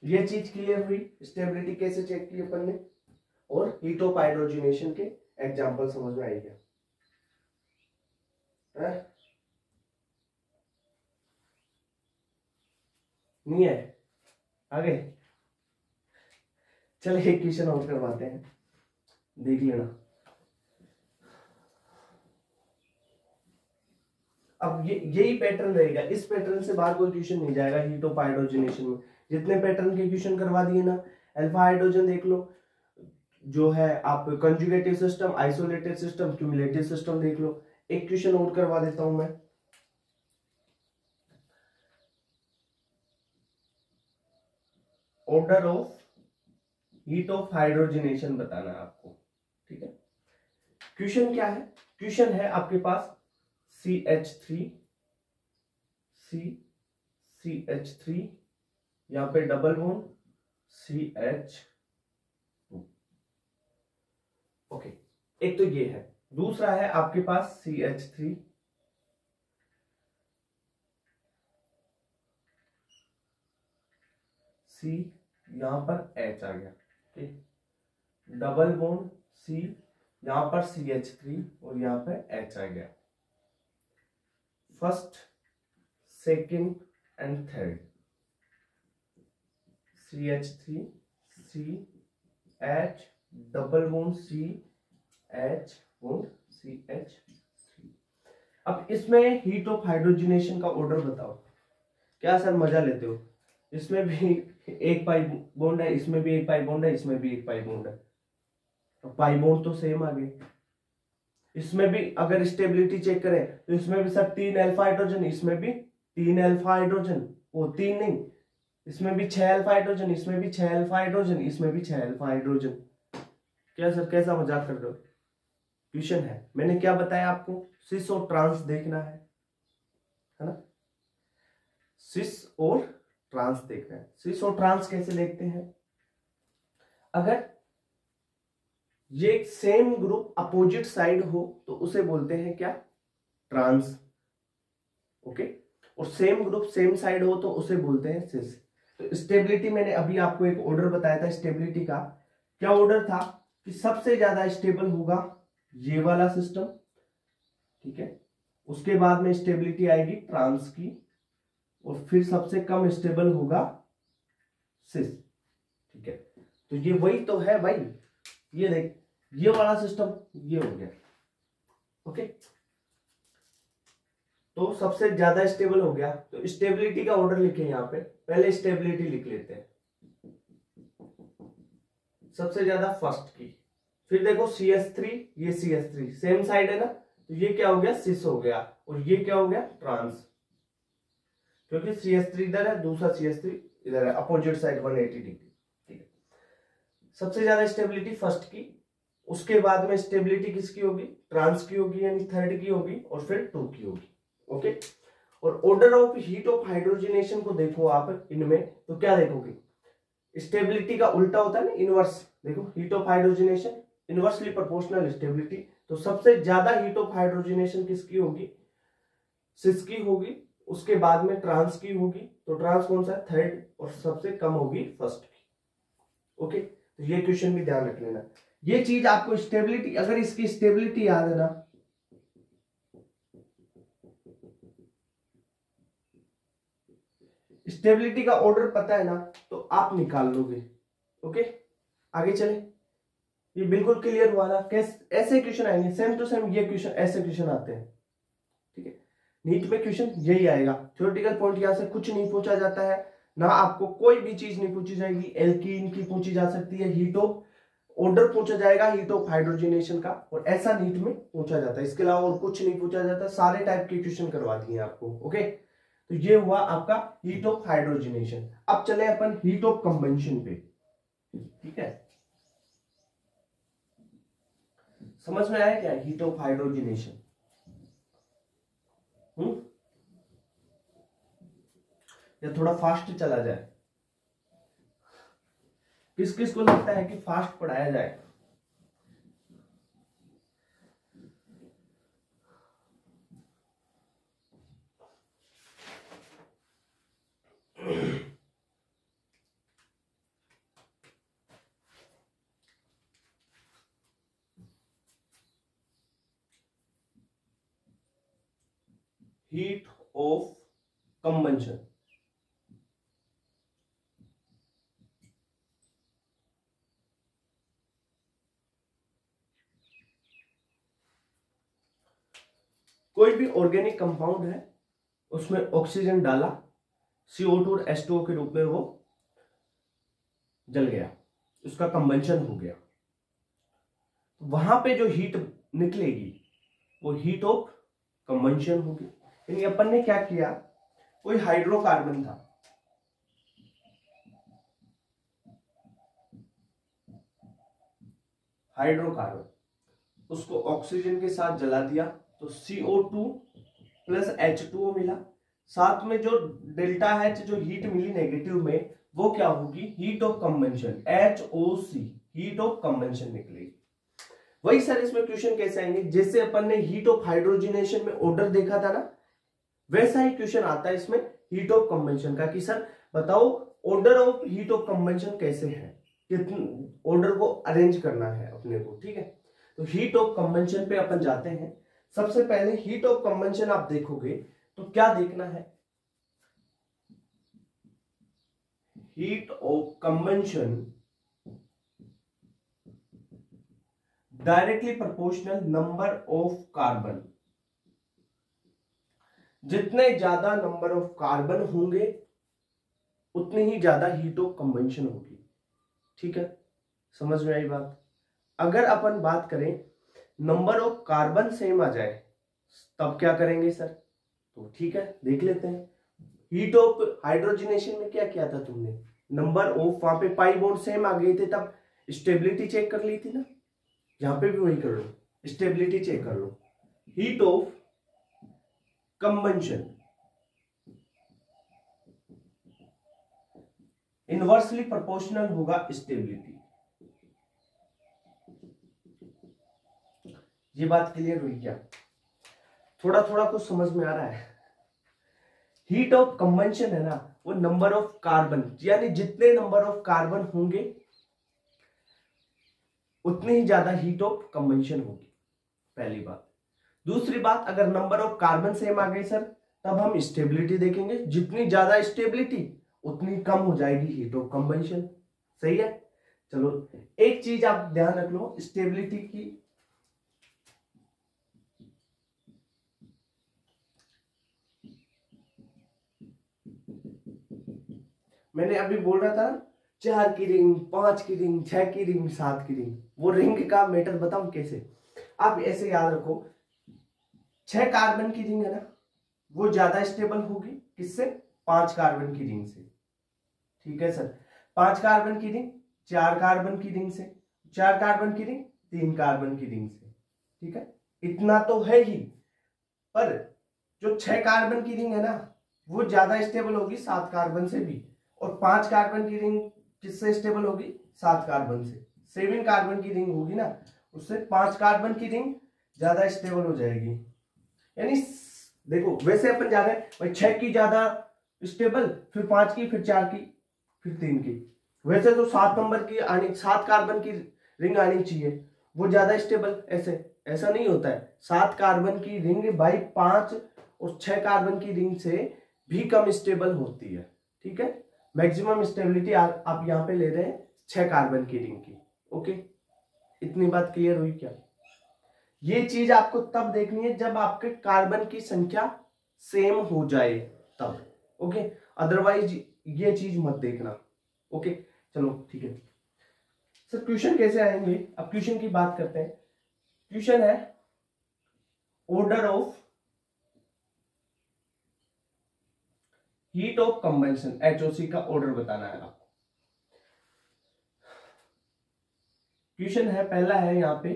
ये चीज क्लियर हुई, स्टेबिलिटी कैसे चेक की अपन ने, और हीट ऑफ हाइड्रोजनेशन के एग्जांपल समझ में आई क्या? नहीं है? आगे चलिए एक क्वेश्चन और करवाते हैं, देख लेना। अब यही पैटर्न रहेगा, इस पैटर्न से बाहर कोई क्वेश्चन नहीं जाएगा हीट ऑफ हाइड्रोजनेशन में। जितने पैटर्न के क्वेश्चन करवा दिए ना, अल्फा हाइड्रोजन देख लो, जो है आप conjugative system, isolated system, cumulative system देख लो। एक क्वेश्चन और करवा देता हूं मैं, order of heat of hydrogenation बताना है आपको, ठीक है। क्वेश्चन क्या है? क्वेश्चन है आपके पास CH3 CH3, यहां पे डबल बॉन्ड CH2। ओके, एक तो ये है। दूसरा है आपके पास CH3 C, यहां पर H आ गया, ठीक, डबल बॉन्ड C, यहां पर CH3 और यहां पर H आ गया। First, second and third, CH3 CH double bond CH bond CH3। अब इसमें हीट ऑफ हाइड्रोजनेशन का ऑर्डर बताओ। क्या सर मजा लेते हो? इसमें भी एक पाई बॉन्ड है, इसमें भी एक पाई बॉन्ड है, इसमें भी एक पाई बॉन्ड है, तो पाई बॉन्ड तो सेम आ गए। इसमें भी अगर स्टेबिलिटी चेक करें तो इसमें भी सर 3 अल्फा हाइड्रोजन, इसमें भी 3 अल्फा हाइड्रोजन, वो 3 नहीं, इसमें भी 6 अल्फा हाइड्रोजन, इसमें भी 6 अल्फा हाइड्रोजन, इसमें भी 6 अल्फा हाइड्रोजन। क्या सर कैसा मजाक कर रहे हो? क्वेश्चन है, मैंने क्या बताया आपको, सिस और ट्रांस देखना है ना? सिस और ट्रांस देखना है। सिस और ट्रांस कैसे देखते हैं? अगर ये सेम ग्रुप अपोजिट साइड हो तो उसे बोलते हैं क्या? ट्रांस। ओके, और सेम ग्रुप सेम साइड हो तो उसे बोलते हैं सिस। तो स्टेबिलिटी मैंने अभी आपको एक ऑर्डर बताया था स्टेबिलिटी का। क्या ऑर्डर था? कि सबसे ज्यादा स्टेबल होगा ये वाला सिस्टम, ठीक है, उसके बाद में स्टेबिलिटी आएगी ट्रांस की, और फिर सबसे कम स्टेबल होगा सिस, ठीक है। तो ये वही तो है भाई, ये देख, ये वाला सिस्टम ये हो गया, ओके। तो सबसे ज्यादा स्टेबल हो गया, तो स्टेबिलिटी का ऑर्डर लिखे यहां पे, पहले स्टेबिलिटी लिख लेते हैं, सबसे ज्यादा फर्स्ट की, फिर देखो CH3, ये CH3 सेम साइड है ना, तो ये क्या हो गया? सिस हो गया, और ये क्या हो गया? ट्रांस, क्योंकि CH3 इधर है, दूसरा CH3 इधर है, अपोजिट साइड 180 डिग्री, ठीक है। सबसे ज्यादा स्टेबिलिटी फर्स्ट की, उसके बाद में स्टेबिलिटी किसकी होगी? ट्रांस की होगी, यानी थर्ड की होगी, और फिर 2 की होगी, ओके। और order of heat of hydrogenation को देखो आप इनमें, तो क्या देखोगे? स्टेबिलिटी का उल्टा होता है ना, इनवर्स। देखो, heat of hydrogenation inversely proportional stability, तो सबसे ज्यादा हीट ऑफ हाइड्रोजनेशन किसकी होगी? सिस की होगी, उसके बाद में ट्रांस की होगी, तो ट्रांस कौन सा है? थर्ड, और सबसे कम होगी फर्स्ट की, ओके। तो ये क्वेश्चन भी ध्यान रख लेना, ये चीज आपको स्टेबिलिटी, अगर इसकी स्टेबिलिटी याद है ना, स्टेबिलिटी का ऑर्डर पता है ना, तो आप निकाल लोगे, ओके। आगे चले, ये बिल्कुल क्लियर हुआ ना? कैसे ऐसे क्वेश्चन आएंगे, सेम टू सेम ये क्वेश्चन, ऐसे क्वेश्चन आते हैं, ठीक है। नीट में क्वेश्चन यही आएगा, थ्योरेटिकल पॉइंट यहां से कुछ नहीं पूछा जाता है ना, आपको कोई भी चीज नहीं पूछी जाएगी। एल्कीन की पूछी जा सकती है, हीट ऑफ ऑर्डर पूछा जाएगा हीट ऑफ हाइड्रोजनेशन का, और ऐसा नीट में पूछा जाता है, इसके अलावा और कुछ नहीं पूछा जाता। सारे टाइप के क्वेश्चन करवा दिए आपको, ओके। तो ये हुआ आपका हीट ऑफ हाइड्रोजनेशन। अब चले अपन हीट ऑफ कंबंशन पे, ठीक है। समझ में आया क्या हीट ऑफ हाइड्रोजनेशन? या थोड़ा फास्ट चला जाए? किस किस को लगता है कि फास्ट पढ़ाया जाए? हीट ऑफ कंबंशन, कोई भी ऑर्गेनिक कंपाउंड है उसमें ऑक्सीजन डाला, CO2 और H2O के रूप में वो जल गया, उसका कंबंशन हो गया, वहां पे जो हीट निकलेगी वो हीट ऑफ कंबंशन होगी। यानी अपन ने क्या किया, कोई हाइड्रोकार्बन था, हाइड्रोकार्बन, उसको ऑक्सीजन के साथ जला दिया तो CO2 प्लस H2O मिला, साथ में जो डेल्टा H जो हीट मिली नेगेटिव में वो क्या होगी, heat of combustion, HOC, heat of combustion निकलेगी। वही सर इसमें क्वेश्चन कैसे आएंगे, जैसे अपन ने हीट ऑफ हाइड्रोजनेशन में ऑर्डर देखा था ना, वैसा ही क्वेश्चन आता है इसमें हीट ऑफ कंबंशन का, कि सर बताओ order of heat of combustion कैसे है, ऑर्डर को अरेंज करना है अपने को, ठीक है। तो हीट ऑफ कंबंशन पे अपन जाते हैं। सबसे पहले हीट ऑफ कंबंशन आप देखोगे तो क्या देखना है, heat of combustion directly proportional number of carbon, जितने ज्यादा नंबर ऑफ कार्बन होंगे उतनी ही ज्यादा हीट ऑफ कंबंशन होगी, ठीक है, समझ में आई बात। अगर अपन बात करें नंबर ऑफ कार्बन सेम आ जाए तब क्या करेंगे सर, तो ठीक है देख लेते हैं। हीट ऑफ हाइड्रोजनेशन में क्या किया था तुमने, नंबर ऑफ, वहां पे पाई बॉन्ड सेम आ गए थे तब स्टेबिलिटी चेक कर ली थी ना, यहां पे भी वही कर लो, स्टेबिलिटी चेक कर लो। Heat of combustion inversely proportional होगा स्टेबिलिटी। ये बात क्लियर हुई क्या, थोड़ा थोड़ा कुछ समझ में आ रहा है। हीट ऑफ कंबंशन है ना, वो नंबर ऑफ कार्बन, यानी जितने नंबर ऑफ कार्बन होंगे उतनी ही ज्यादा हीट ऑफ कंबंशन होगी, पहली बात। दूसरी बात, अगर नंबर ऑफ कार्बन सेम आ गए सर तब हम स्टेबिलिटी देखेंगे, जितनी ज्यादा स्टेबिलिटी उतनी कम हो जाएगी हीट ऑफ कंबंशन, सही है। चलो एक चीज आप ध्यान रख लो स्टेबिलिटी की, मैंने अभी बोल रहा था 4 की रिंग, 5 की रिंग, 6 की रिंग, 7 की रिंग, वो रिंग का मैटर बताऊं कैसे, आप ऐसे याद रखो 6 कार्बन की रिंग है ना, वो ज्यादा स्टेबल होगी किससे, 5 कार्बन की रिंग से, ठीक है सर। 5 कार्बन की रिंग 4 कार्बन की रिंग से, 4 कार्बन की रिंग 3 कार्बन की रिंग से, ठीक है, इतना तो है ही। पर जो 6 कार्बन की रिंग है ना वो ज्यादा स्टेबल होगी 7 कार्बन से भी, और 5 कार्बन की रिंग किससे स्टेबल होगी, 7 कार्बन से। 7 कार्बन की रिंग होगी ना, उससे 5 कार्बन की रिंग ज्यादा स्टेबल हो जाएगी। यानी देखो वैसे अपन जा रहे हैं भाई 6 की ज्यादा स्टेबल, फिर 5 की, फिर 4 की, फिर 3 की, वैसे तो 7 नंबर की आनी, 7 कार्बन की रिंग आनी चाहिए, वो ज्यादा स्टेबल, ऐसा नहीं होता है। 7 कार्बन की रिंग भाई 5 और 6 कार्बन की रिंग से भी कम स्टेबल होती है, ठीक है। मैक्सिमम स्टेबिलिटी आप यहां पे ले रहे हैं 6 कार्बन की रिंग की, ओके, इतनी बात क्लियर हुई क्या। ये चीज आपको तब देखनी है जब आपके कार्बन की संख्या सेम हो जाए तब, ओके, अदरवाइज ये चीज मत देखना, ओके। चलो ठीक है सर, क्वेश्चन कैसे आएंगे, अब क्वेश्चन की बात करते हैं। क्वेश्चन है order of heat of combustion, HOC का ऑर्डर बताना है आपको। क्वेश्चन है पहला है यहां पे,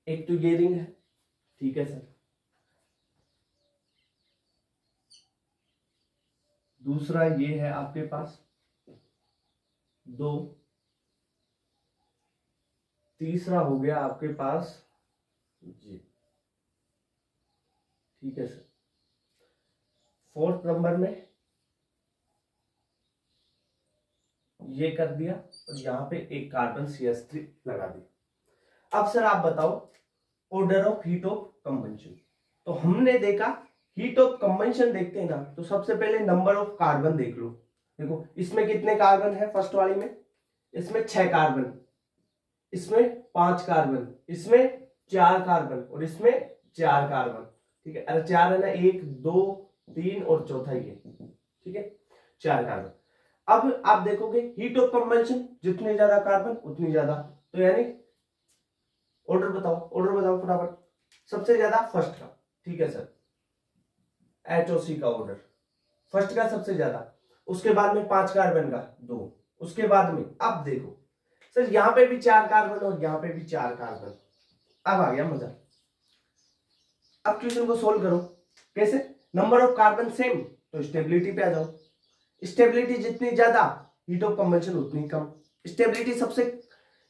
एक तो ये रिंग है, ठीक है सर, दूसरा ये है आपके पास 2, तीसरा हो गया आपके पास ये, ठीक है सर। 4th नंबर में ये कर दिया और यहां पे एक कार्बन CH3 लगा दिया। अब सर आप बताओ order of heat of combustion. तो हमने देखा हीट ऑफ कंबंशन देखते हैं ना, तो सबसे पहले नंबर ऑफ कार्बन देख लो। देखो इसमें कितने कार्बन है, फर्स्ट वाली में इसमें 6 कार्बन, इसमें 5 कार्बन, इसमें 4 कार्बन और इसमें 4 कार्बन, ठीक है। अरे 4 है ना, 1 2 3 और चौथा ये, ठीक है, 4 कार्बन। अब आप देखोगे हीट ऑफ कंबंशन, जितने ज्यादा कार्बन उतनी ज्यादा, तो यानी ऑर्डर बताओ फटाफट। सबसे ज्यादा फर्स्ट का, ठीक है सर, HOC का ऑर्डर फर्स्ट का सबसे ज्यादा, उसके बाद में 5 कार्बन का 2, उसके बाद में अब देखो सर यहां पे भी 4 कार्बन और यहां पे भी 4 कार्बन। अब आ गया मजा। अब क्वेश्चन को सोल्व करो, कैसे? नंबर ऑफ कार्बन सेम तो स्टेबिलिटी पे आ जाओ। स्टेबिलिटी जितनी ज्यादा हीट ऑफ कंबंशन उतनी कम। स्टेबिलिटी सबसे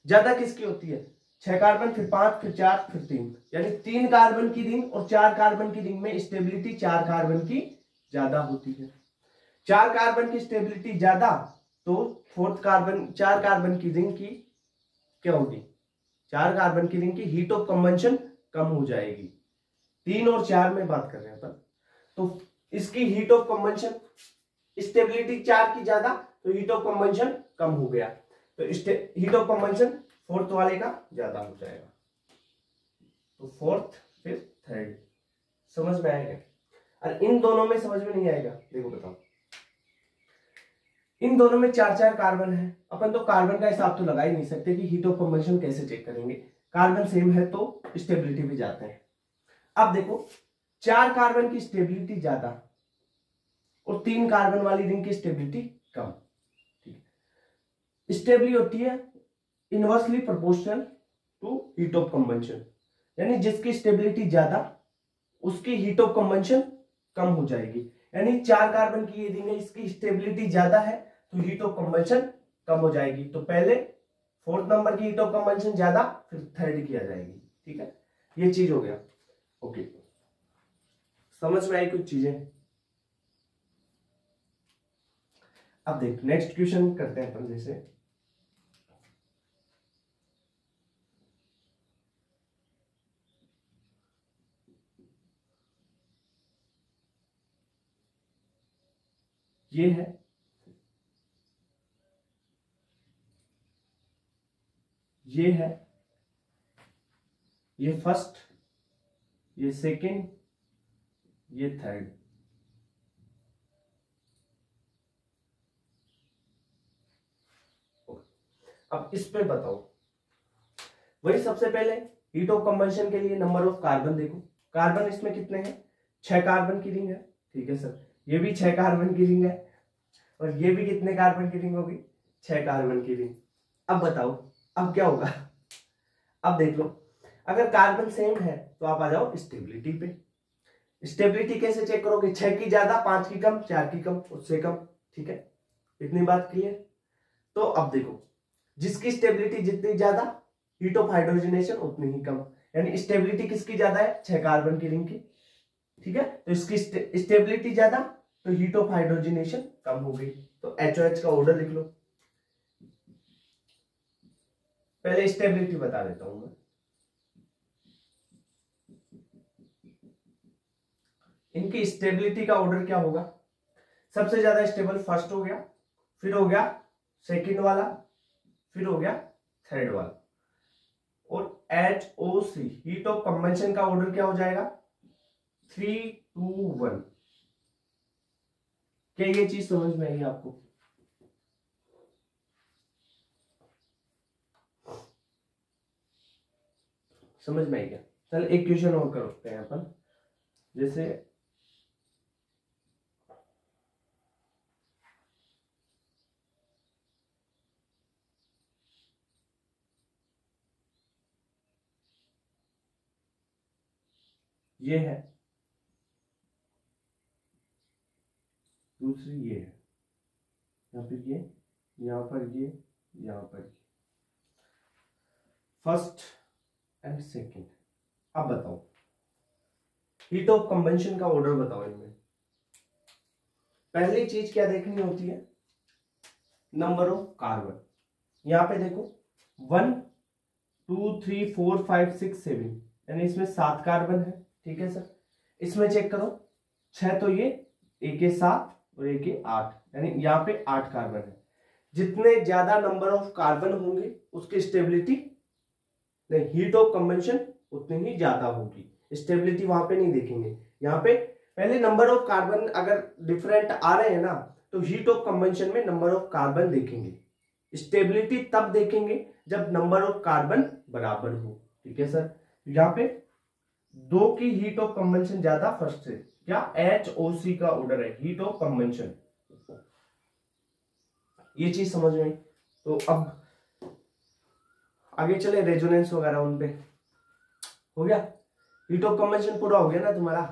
ज्यादा किसकी होती है? 6 कार्बन, फिर 5, फिर 4, फिर 3, यानी 3 कार्बन की रिंग और 4 कार्बन की रिंग में स्टेबिलिटी 4 कार्बन की ज्यादा होती है। 4 कार्बन की स्टेबिलिटी ज्यादा तो 4 कार्बन की रिंग की क्या होगी? 4 कार्बन की रिंग की हीट ऑफ कंबंशन कम हो जाएगी। 3 और 4 में बात कर रहे हैं अपन, तो इसकी हीट ऑफ कंबंशन स्टेबिलिटी 4 की ज्यादा तो हीट ऑफ कंबंशन कम हो गया, तो हीट ऑफ कंबंशन फोर्थ वाले का ज्यादा हो जाएगा। तो फोर्थ फिर थर्ड, समझ में आएगा? और इन दोनों में समझ में नहीं आएगा, देखो बताओ, इन दोनों में 4-4 कार्बन है, अपन तो कार्बन का हिसाब तो लगा ही नहीं सकते कि हीट ऑफ कंबंशन कैसे चेक करेंगे। कार्बन सेम है तो स्टेबिलिटी भी जाते हैं। अब देखो 4 कार्बन की स्टेबिलिटी ज्यादा और 3 कार्बन वाली रिंग की स्टेबिलिटी कम, ठीक है। स्टेबिलिटी होती है inversely proportional to heat of combustion, यानी जिसकी स्टेबिलिटी ज्यादा उसकी हीट ऑफ कंबंशन कम हो जाएगी। यानी 4 कार्बन की ये रिंग है, इसकी स्टेबिलिटी ज्यादा है तो हीट ऑफ कंबंशन कम हो जाएगी। तो पहले फोर्थ नंबर की हीट ऑफ कंबंशन ज्यादा, फिर थर्ड की आ जाएगी, ठीक है। ये चीज हो गया, ओके। समझ में आई कुछ चीजें? अब देख नेक्स्ट क्वेश्चन करते हैं अपन। जैसे ये है, ये है, ये फर्स्ट, ये सेकंड, ये थर्ड। अब इस पे बताओ, वही सबसे पहले हीट ऑफ कंबंशन के लिए नंबर ऑफ कार्बन देखो। कार्बन इसमें कितने हैं? 6 कार्बन की रिंग है, ठीक है सर। ये भी 6 कार्बन की रिंग है और ये भी कितने कार्बन की रिंग होगी? 6 कार्बन की रिंग। अब बताओ अब क्या होगा? अब देख लो, अगर कार्बन सेम है तो आप आ जाओ स्टेबिलिटी पे। स्टेबिलिटी कैसे चेक करोगे? 6 की ज्यादा, 5 की कम, 4 की कम, उससे कम, ठीक है। इतनी बात क्लियर? तो अब देखो, जिसकी स्टेबिलिटी जितनी ज्यादा हीट ऑफ हाइड्रोजनेशन उतनी ही कम, यानी स्टेबिलिटी किसकी ज्यादा है? 6 कार्बन की रिंग की, ठीक है। तो इसकी स्टेबिलिटी ज्यादा तो हीट ऑफ हाइड्रोजनेशन कम हो गई। तो HOH का ऑर्डर लिख लो। पहले स्टेबिलिटी बता देता हूं मैं। इनकी स्टेबिलिटी का ऑर्डर क्या होगा? सबसे ज्यादा स्टेबल फर्स्ट हो गया, फिर हो गया सेकंड वाला, फिर हो गया थर्ड वाला। और HOC हीट ऑफ कंबंशन का ऑर्डर क्या हो जाएगा? 3 2 1। क्या ये चीज समझ में आई आपको? समझ में आई क्या? चल एक क्वेश्चन और करते हैं अपन। जैसे ये है, दूसरी ये है, या फिर ये, यहां पर ये, यहां पर ये, फर्स्ट एंड सेकंड। अब बताओ हीट ऑफ कंबंशन का ऑर्डर बताओ इनमें। पहली चीज क्या देखनी होती है? Number of carbon. यहां पे देखो 1 2 3 4 5 6 7, यानी इसमें 7 कार्बन है, ठीक है सर। इसमें चेक करो 6 तो ये, एक के 7 और एक के 8, यानी यहाँ पे 8 कार्बन है। जितने ज्यादा नंबर ऑफ कार्बन होंगे उसकी स्टेबिलिटी नहीं, हीट ऑफ कंबंशन उतनी ही ज्यादा होगी। स्टेबिलिटी वहां पे नहीं देखेंगे, यहाँ पे पहले नंबर ऑफ कार्बन अगर डिफरेंट आ रहे हैं ना तो हीट ऑफ कंबंशन में नंबर ऑफ कार्बन देखेंगे, स्टेबिलिटी तब देखेंगे जब नंबर ऑफ कार्बन बराबर हो। ठीक है सर, यहाँ पे 2 की हीट ऑफ कंबंशन ज्यादा फर्स्ट से, क्या HOC का ऑर्डर है हीट ऑफ कंबंशन, ये चीज समझ में आई। तो अब आगे चले, रेजोनेंस वगैरह उन पे हो गया, हीट ऑफ कंबंशन पूरा हो गया ना तुम्हारा,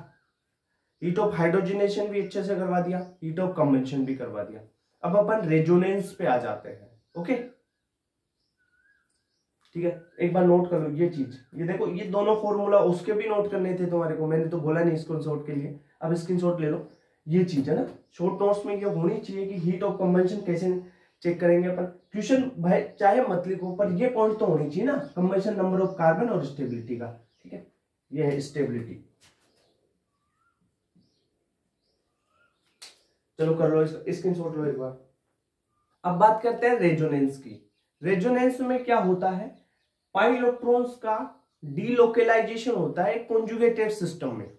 हीट ऑफ हाइड्रोजनेशन भी अच्छे से करवा दिया, हीट ऑफ कंबंशन भी करवा दिया। अब अपन रेजोनेंस पे आ जाते हैं। ओके ठीक है, एक बार नोट कर लो ये चीज, ये देखो ये दोनों फॉर्मूला उसके भी नोट करने थे तुम्हारे को, मैंने तो बोला नहीं स्क्रीनशॉट के लिए, अब स्क्रीनशॉट ले लो। ये चीज है ना शॉर्ट नोट्स में ये होनी चाहिए कि हीट ऑफ कंबंशन कैसे चेक करेंगे अपन। क्वेश्चन भाई चाहे मत लिखो पर ये पॉइंट तो होनी चाहिए ना, कंबंशन नंबर ऑफ कार्बन और स्टेबिलिटी का। ठीक है, ये है स्टेबिलिटी। चलो कर लो, स्क्रीनशॉट लो एक बार। अब बात करते हैं रेजोनेंस की। रेजोनेंस में क्या होता है, पाई इलेक्ट्रॉन्स का डीलोकेलाइजेशन होता है कॉन्जुगेटेड सिस्टम में।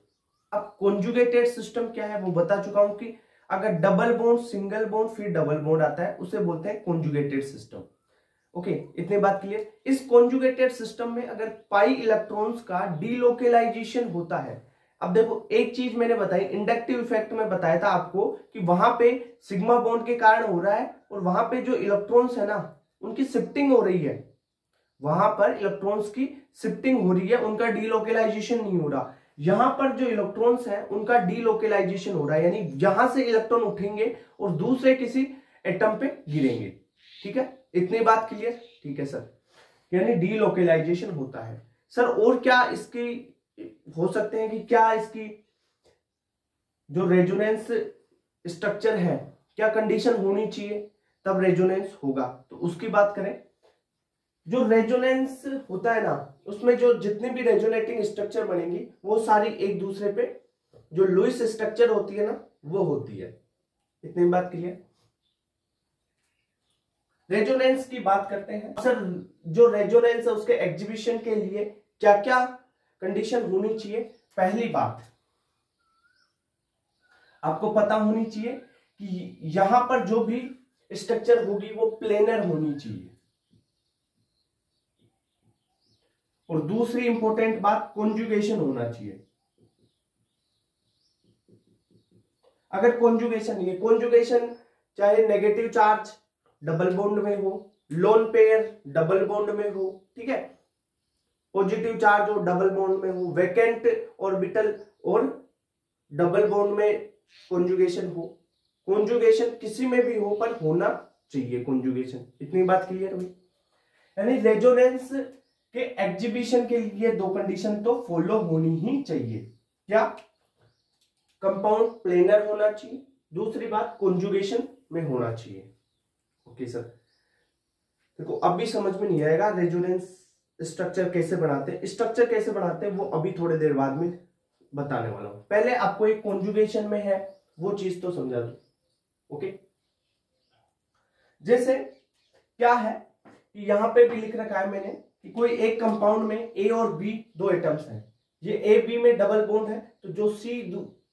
अब कॉन्जुगेटेड सिस्टम क्या है वो बता चुका हूं कि अगर डबल बॉन्ड, सिंगल बॉन्ड, फिर डबल बॉन्ड आता है उसे बोलते हैं कॉन्जुगेटेड सिस्टम। ओके, इतनी बात क्लियर। इस कॉन्जुगेटेड सिस्टम में अगर पाई इलेक्ट्रॉन्स का डीलोकेलाइजेशन होता है, अब देखो एक चीज मैंने बताई, इंडक्टिव इफेक्ट में बताया था आपको कि वहां पे सिग्मा बॉन्ड के कारण हो रहा है और वहां पे जो इलेक्ट्रॉन्स है ना उनकी शिफ्टिंग हो रही है, वहां पर इलेक्ट्रॉन्स की शिफ्टिंग हो रही है, उनका डीलोकेलाइजेशन नहीं हो रहा। यहां पर जो इलेक्ट्रॉन्स हैं उनका डीलोकेलाइजेशन हो रहा है, यानी यहां से इलेक्ट्रॉन उठेंगे और दूसरे किसी एटम पे गिरेंगे। ठीक है, इतनी बात क्लियर। ठीक है सर, यानी डीलोकेलाइजेशन होता है। सर और क्या इसकी हो सकते हैं कि क्या इसकी जो रेजोनेंस स्ट्रक्चर है क्या कंडीशन होनी चाहिए तब रेजोनेंस होगा, तो उसकी बात करें। जो रेजोनेंस होता है ना उसमें जो जितनी भी रेजोनेटिंग स्ट्रक्चर बनेंगी वो सारी एक दूसरे पे जो लुईस स्ट्रक्चर होती है ना वो होती है। इतनी बात क्लियर। रेजोनेंस की बात करते हैं। सर जो रेजोनेंस है उसके एग्जीबिशन के लिए क्या क्या कंडीशन होनी चाहिए। पहली बात आपको पता होनी चाहिए कि यहां पर जो भी स्ट्रक्चर होगी वो प्लेनर होनी चाहिए। और दूसरी इंपॉर्टेंट बात कॉन्जुगेशन होना चाहिए। अगर कॉन्जुगेशन नहीं है, कॉन्जुगेशन चाहे नेगेटिव चार्ज डबल बॉन्ड में हो, लोन पेयर डबल बॉन्ड में हो, ठीक है, पॉजिटिव चार्ज हो डबल बॉन्ड में हो, वैकेंट ऑर्बिटल और डबल बॉन्ड में कॉन्जुगेशन हो, कॉन्जुगेशन किसी में भी हो पर होना चाहिए कॉन्जुगेशन। इतनी बात क्लियर हुई। यानी रेजोनेंस के एग्जीबिशन के लिए दो कंडीशन तो फॉलो होनी ही चाहिए। क्या, कंपाउंड प्लेनर होना चाहिए, दूसरी बात कॉन्जुगेशन में होना चाहिए। ओके सर, देखो अब भी समझ में नहीं आएगा रेजोनेंस स्ट्रक्चर कैसे बनाते हैं, स्ट्रक्चर कैसे बनाते हैं वो अभी थोड़ी देर बाद में बताने वाला हूं। पहले आपको एक कॉन्जुगेशन में है वो चीज तो समझा दो। ओके, जैसे क्या है कि यहां पे भी लिख रखा है मैंने कि कोई एक कंपाउंड में ए और बी दो एटम्स हैं, ये ए बी में डबल बॉन्ड है, तो जो सी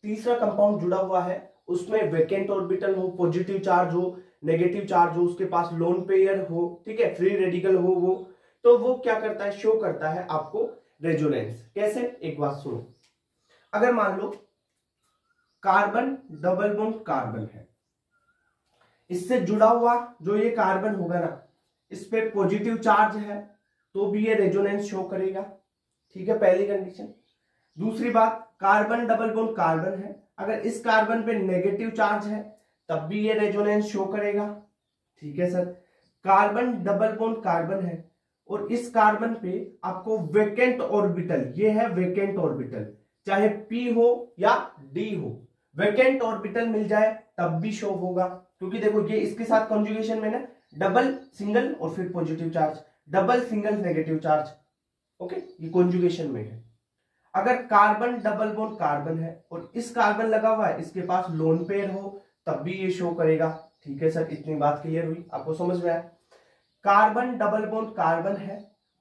तीसरा कंपाउंड जुड़ा हुआ है उसमें वैकेंट ऑर्बिटल हो, पॉजिटिव चार्ज हो, नेगेटिव चार्ज हो, उसके पास लोन पेयर हो, ठीक है, फ्री रेडिकल हो, वो तो वो क्या करता है, शो करता है आपको रेजोनेंस। कैसे, एक बात सुनो, अगर मान low carbon double bond carbon है, इससे जुड़ा हुआ जो ये कार्बन होगा ना इस पे पॉजिटिव चार्ज है तो भी ये रेजोनेंस शो करेगा। ठीक है, पहली कंडीशन। दूसरी बात, कार्बन डबल बॉन्ड कार्बन है, अगर इस कार्बन पे नेगेटिव चार्ज है तब भी ये रेजोनेंस शो करेगा। ठीक है sir, carbon double bond carbon है और इस कार्बन पे आपको वैकेंट ऑर्बिटल, ये है वैकेंट ऑर्बिटल, चाहे p हो या d हो, वैकेंट ऑर्बिटल मिल जाए तब भी शो होगा, क्योंकि देखो ये इसके साथ कॉन्जुगेशन में ना डबल सिंगल और फिर positive charge, double single negative charge. Okay, ये कॉन्जुगेशन में है। अगर कार्बन डबल बॉन्ड कार्बन है और इस कार्बन लगा हुआ है, इसके पास लोन पेयर हो तब भी ये शो करेगा। ठीक है सर, इतनी बात क्लियर हुई, आपको समझ में आया। कार्बन डबल बॉन्ड कार्बन है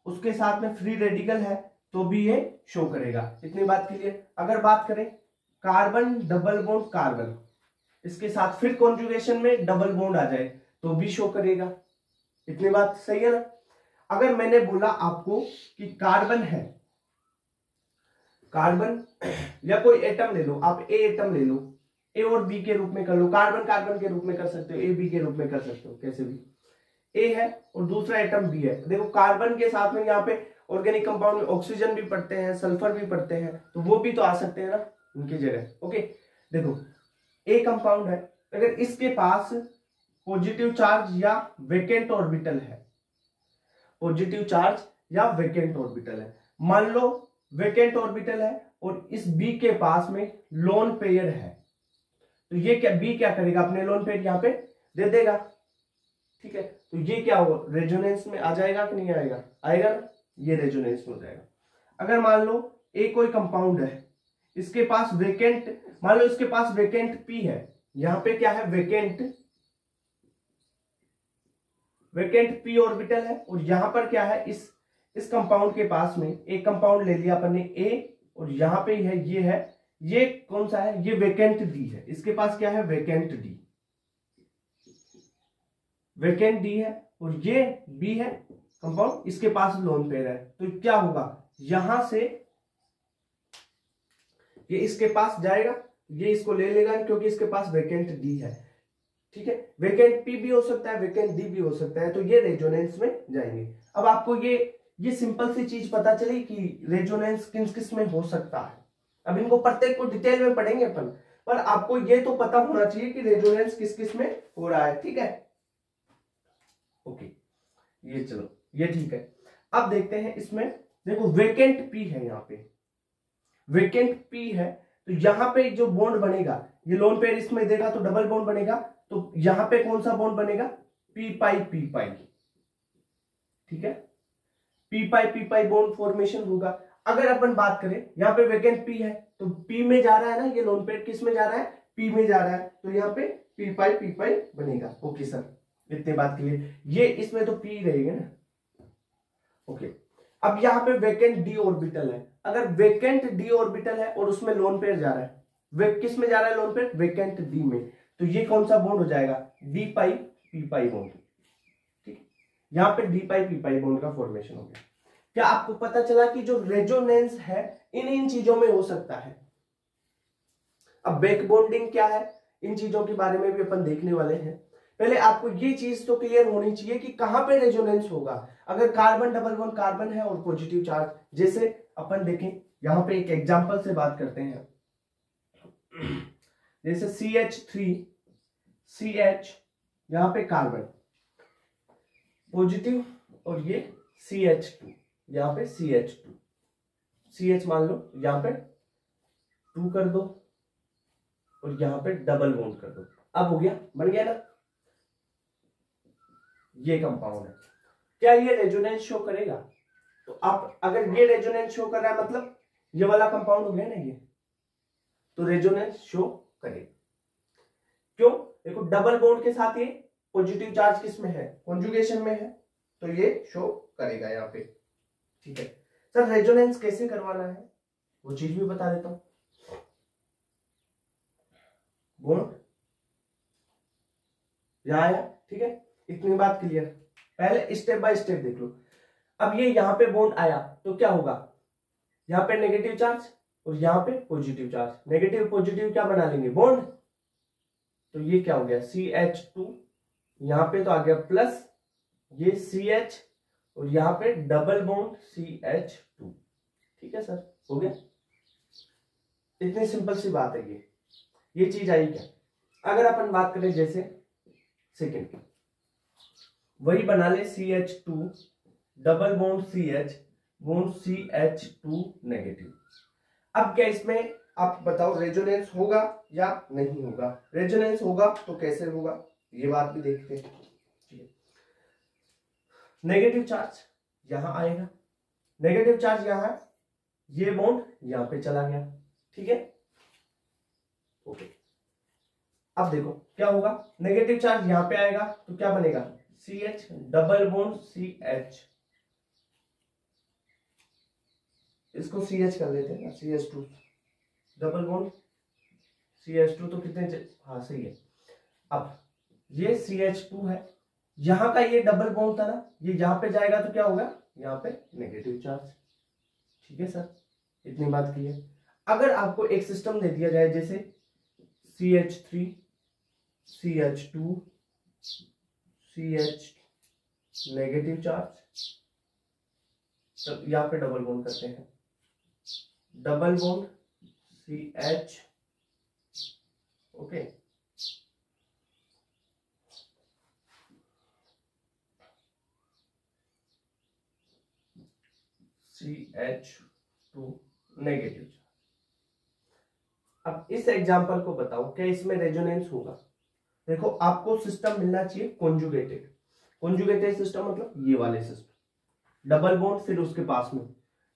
उसके साथ में फ्री रेडिकल है तो भी ये शो करेगा। इतनी बात क्लियर। अगर बात करें कार्बन डबल बॉन्ड कार्बन, इसके साथ फिर कॉन्जुगेशन में डबल बॉन्ड आ जाए तो भी शो करेगा। इतनी बात सही है ना। अगर मैंने बोला आपको कि कार्बन है, कार्बन या कोई एटम ले लो, आप ए एटम ले लो, ए और बी के रूप में कर लो, कार्बन कार्बन के रूप में कर सकते हो, ए बी के रूप में कर सकते हो, कैसे भी। ए है और दूसरा एटम बी है। देखो कार्बन के साथ में यहाँ पे ऑर्गेनिक कंपाउंड में ऑक्सीजन भी पड़ते हैं, सल्फर भी पड़ते हैं, तो वो भी तो आ सकते हैं ना उनकी जगह। ओके, देखो ए कंपाउंड है, अगर इसके पास पॉजिटिव चार्ज या वेकेंट ऑर्बिटल है, पॉजिटिव चार्ज या वेकेंट ऑर्बिटल है, मान लो वेकेंट ऑर्बिटल है और इस बी के पास में लोन पेयर है, तो ये क्या बी क्या करेगा, अपने लोन पेयर यहाँ पे दे देगा। ठीक है, तो ये क्या होगा, रेजोनेंस में आ जाएगा कि नहीं आएगा, आएगा ना, ये रेजोनेंस में हो जाएगा। अगर मान लो ए कोई कंपाउंड है, इसके पास वेकेंट, मान लो इसके पास वेकेंट पी है, यहां पे क्या है वेकेंट पी ऑर्बिटल है, और यहां पर क्या है, इस कंपाउंड के पास में एक कंपाउंड ले लिया अपन ने ए, और यहां पे है, ये कौन सा है, ये वेकेंट डी है, इसके पास क्या है वेकेंट डी है, और ये बी है कंपाउंड, इसके पास लोन पेयर है, तो क्या होगा, यहां से ये इसके पास जाएगा, ये इसको ले लेगा क्योंकि इसके पास वेकेंट डी है। ठीक है, वेकेंट पी भी हो सकता है, वेकेंट डी भी हो सकता है, तो ये रेजोनेंस में जाएंगे। अब आपको ये सिंपल सी चीज पता चली कि रेजोनेंस किस किस में हो सकता है। अब इनको प्रत्येक को डिटेल में पढ़ेंगे अपन, पर आपको ये तो पता होना चाहिए कि रेजोनेंस किस किस में हो रहा है। ठीक है, ओके, ये चलो ये ठीक है। अब देखते हैं इसमें, देखो वेकेंट पी है, यहाँ पे वेकेंट पी है, तो यहां पे जो बॉन्ड बनेगा, ये लोन पेयर इसमें देगा तो डबल बॉन्ड बनेगा, तो यहां पे कौन सा बॉन्ड बनेगा, पी पाई। ठीक है, पी पाई बॉन्ड फॉर्मेशन होगा। अगर अपन बात करें यहाँ पे वेकेंट पी है, तो पी में जा रहा है ना, ये लोन पेयर किस में जा रहा है, पी में जा रहा है, तो यहाँ पे पी पाई बनेगा। ओके सर, इतने बात के लिए, ये इसमें तो पी रहेगा ना। ओके, अब यहाँ पे वेकेंट डी ऑर्बिटल है, अगर वेकेंट डी ऑर्बिटल है और उसमें लोन पेयर जा रहा है, वे किस में जा रहा है लोन पेयर, वेकेंट डी में, तो ये कौन सा बॉन्ड हो जाएगा, डी पाई पी पाई बॉन्ड। ठीक, यहाँ पे डी पाई पी पाई बॉन्ड का फॉर्मेशन हो गया। क्या आपको पता चला कि जो रेजोनेंस है इन चीजों में हो सकता है। अब बैक बॉन्डिंग क्या है, इन चीजों के बारे में भी अपन देखने वाले हैं। पहले आपको ये चीज तो क्लियर होनी चाहिए कि कहां पे रेजोनेंस होगा। अगर कार्बन डबल बॉन्ड कार्बन है और पॉजिटिव चार्ज, जैसे अपन देखें यहां पे एक एग्जांपल से बात करते हैं, जैसे CH3CH, यहां पे कार्बन पॉजिटिव और ये CH2, यहां पे CH2, CH मान लो यहां पे 2 कर दो और यहां पे डबल बॉन्ड कर दो, अब हो गया, बन गया ना, ये कंपाउंड है। क्या ये रेजोनेंस शो करेगा, तो आप अगर ये रेजोनेंस शो कर रहा है मतलब ये वाला कंपाउंड हो गया ना ये, तो रेजोनेंस शो करेगा। क्यों, देखो डबल बॉन्ड के साथ ये पॉजिटिव चार्ज किस में है, कॉन्जुगेशन में है, तो ये शो करेगा यहाँ पे। ठीक है सर, रेजोनेंस कैसे करवाना है वो चीज भी बता देता हूं। बॉन्ड यहां आया, ठीक है, इतनी बात क्लियर। पहले स्टेप बाय स्टेप देख लो। अब ये यहां पे बॉन्ड आया तो क्या होगा, यहां पे नेगेटिव चार्ज और यहां पे पॉजिटिव चार्ज, नेगेटिव पॉजिटिव क्या बना लेंगे, बॉन्ड, तो ये क्या हो गया CH2, यहां पे तो आ गया प्लस ये CH और यहां पे डबल बॉन्ड CH2। ठीक है सर, हो गया, इतनी सिंपल सी बात है ये चीज आई क्या। अगर अपन बात करें जैसे सेकेंड की, वही बना ले CH2 double bond CH bond CH2 negative. अब क्या इसमें आप बताओ रेजोनेंस होगा या नहीं होगा, रेजोनेंस होगा तो कैसे होगा ये बात भी देखते हैं। नेगेटिव चार्ज यहां आएगा, नेगेटिव चार्ज यहां, ये बॉन्ड यहां पे चला गया। ठीक है, ओके, अब देखो क्या होगा, नेगेटिव चार्ज यहां पे आएगा तो क्या बनेगा CH डबल बॉन्ड CH इसको CH कर लेते हैं ना, CH2 डबल बॉन्ड CH2 तो कितने हाँ सही है। अब ये CH2 है, यहाँ का ये डबल बॉन्ड था ना, ये यहाँ पे जाएगा तो क्या होगा, यहाँ पे नेगेटिव चार्ज। ठीक है सर, इतनी बात की है। अगर आपको एक सिस्टम दे दिया जाए जैसे CH3 CH2 CH negative charge, तो यहाँ पे डबल बॉन्ड करते हैं, double bond CH okay, CH2 negative charge. अब इस एग्जांपल को बताओ क्या इसमें रेजोनेंस होगा। देखो आपको सिस्टम मिलना चाहिए कॉन्जुगेटेड, कॉन्जुगेटेड सिस्टम मतलब ये वाले सिस्टम, डबल बॉन्ड फिर उसके पास में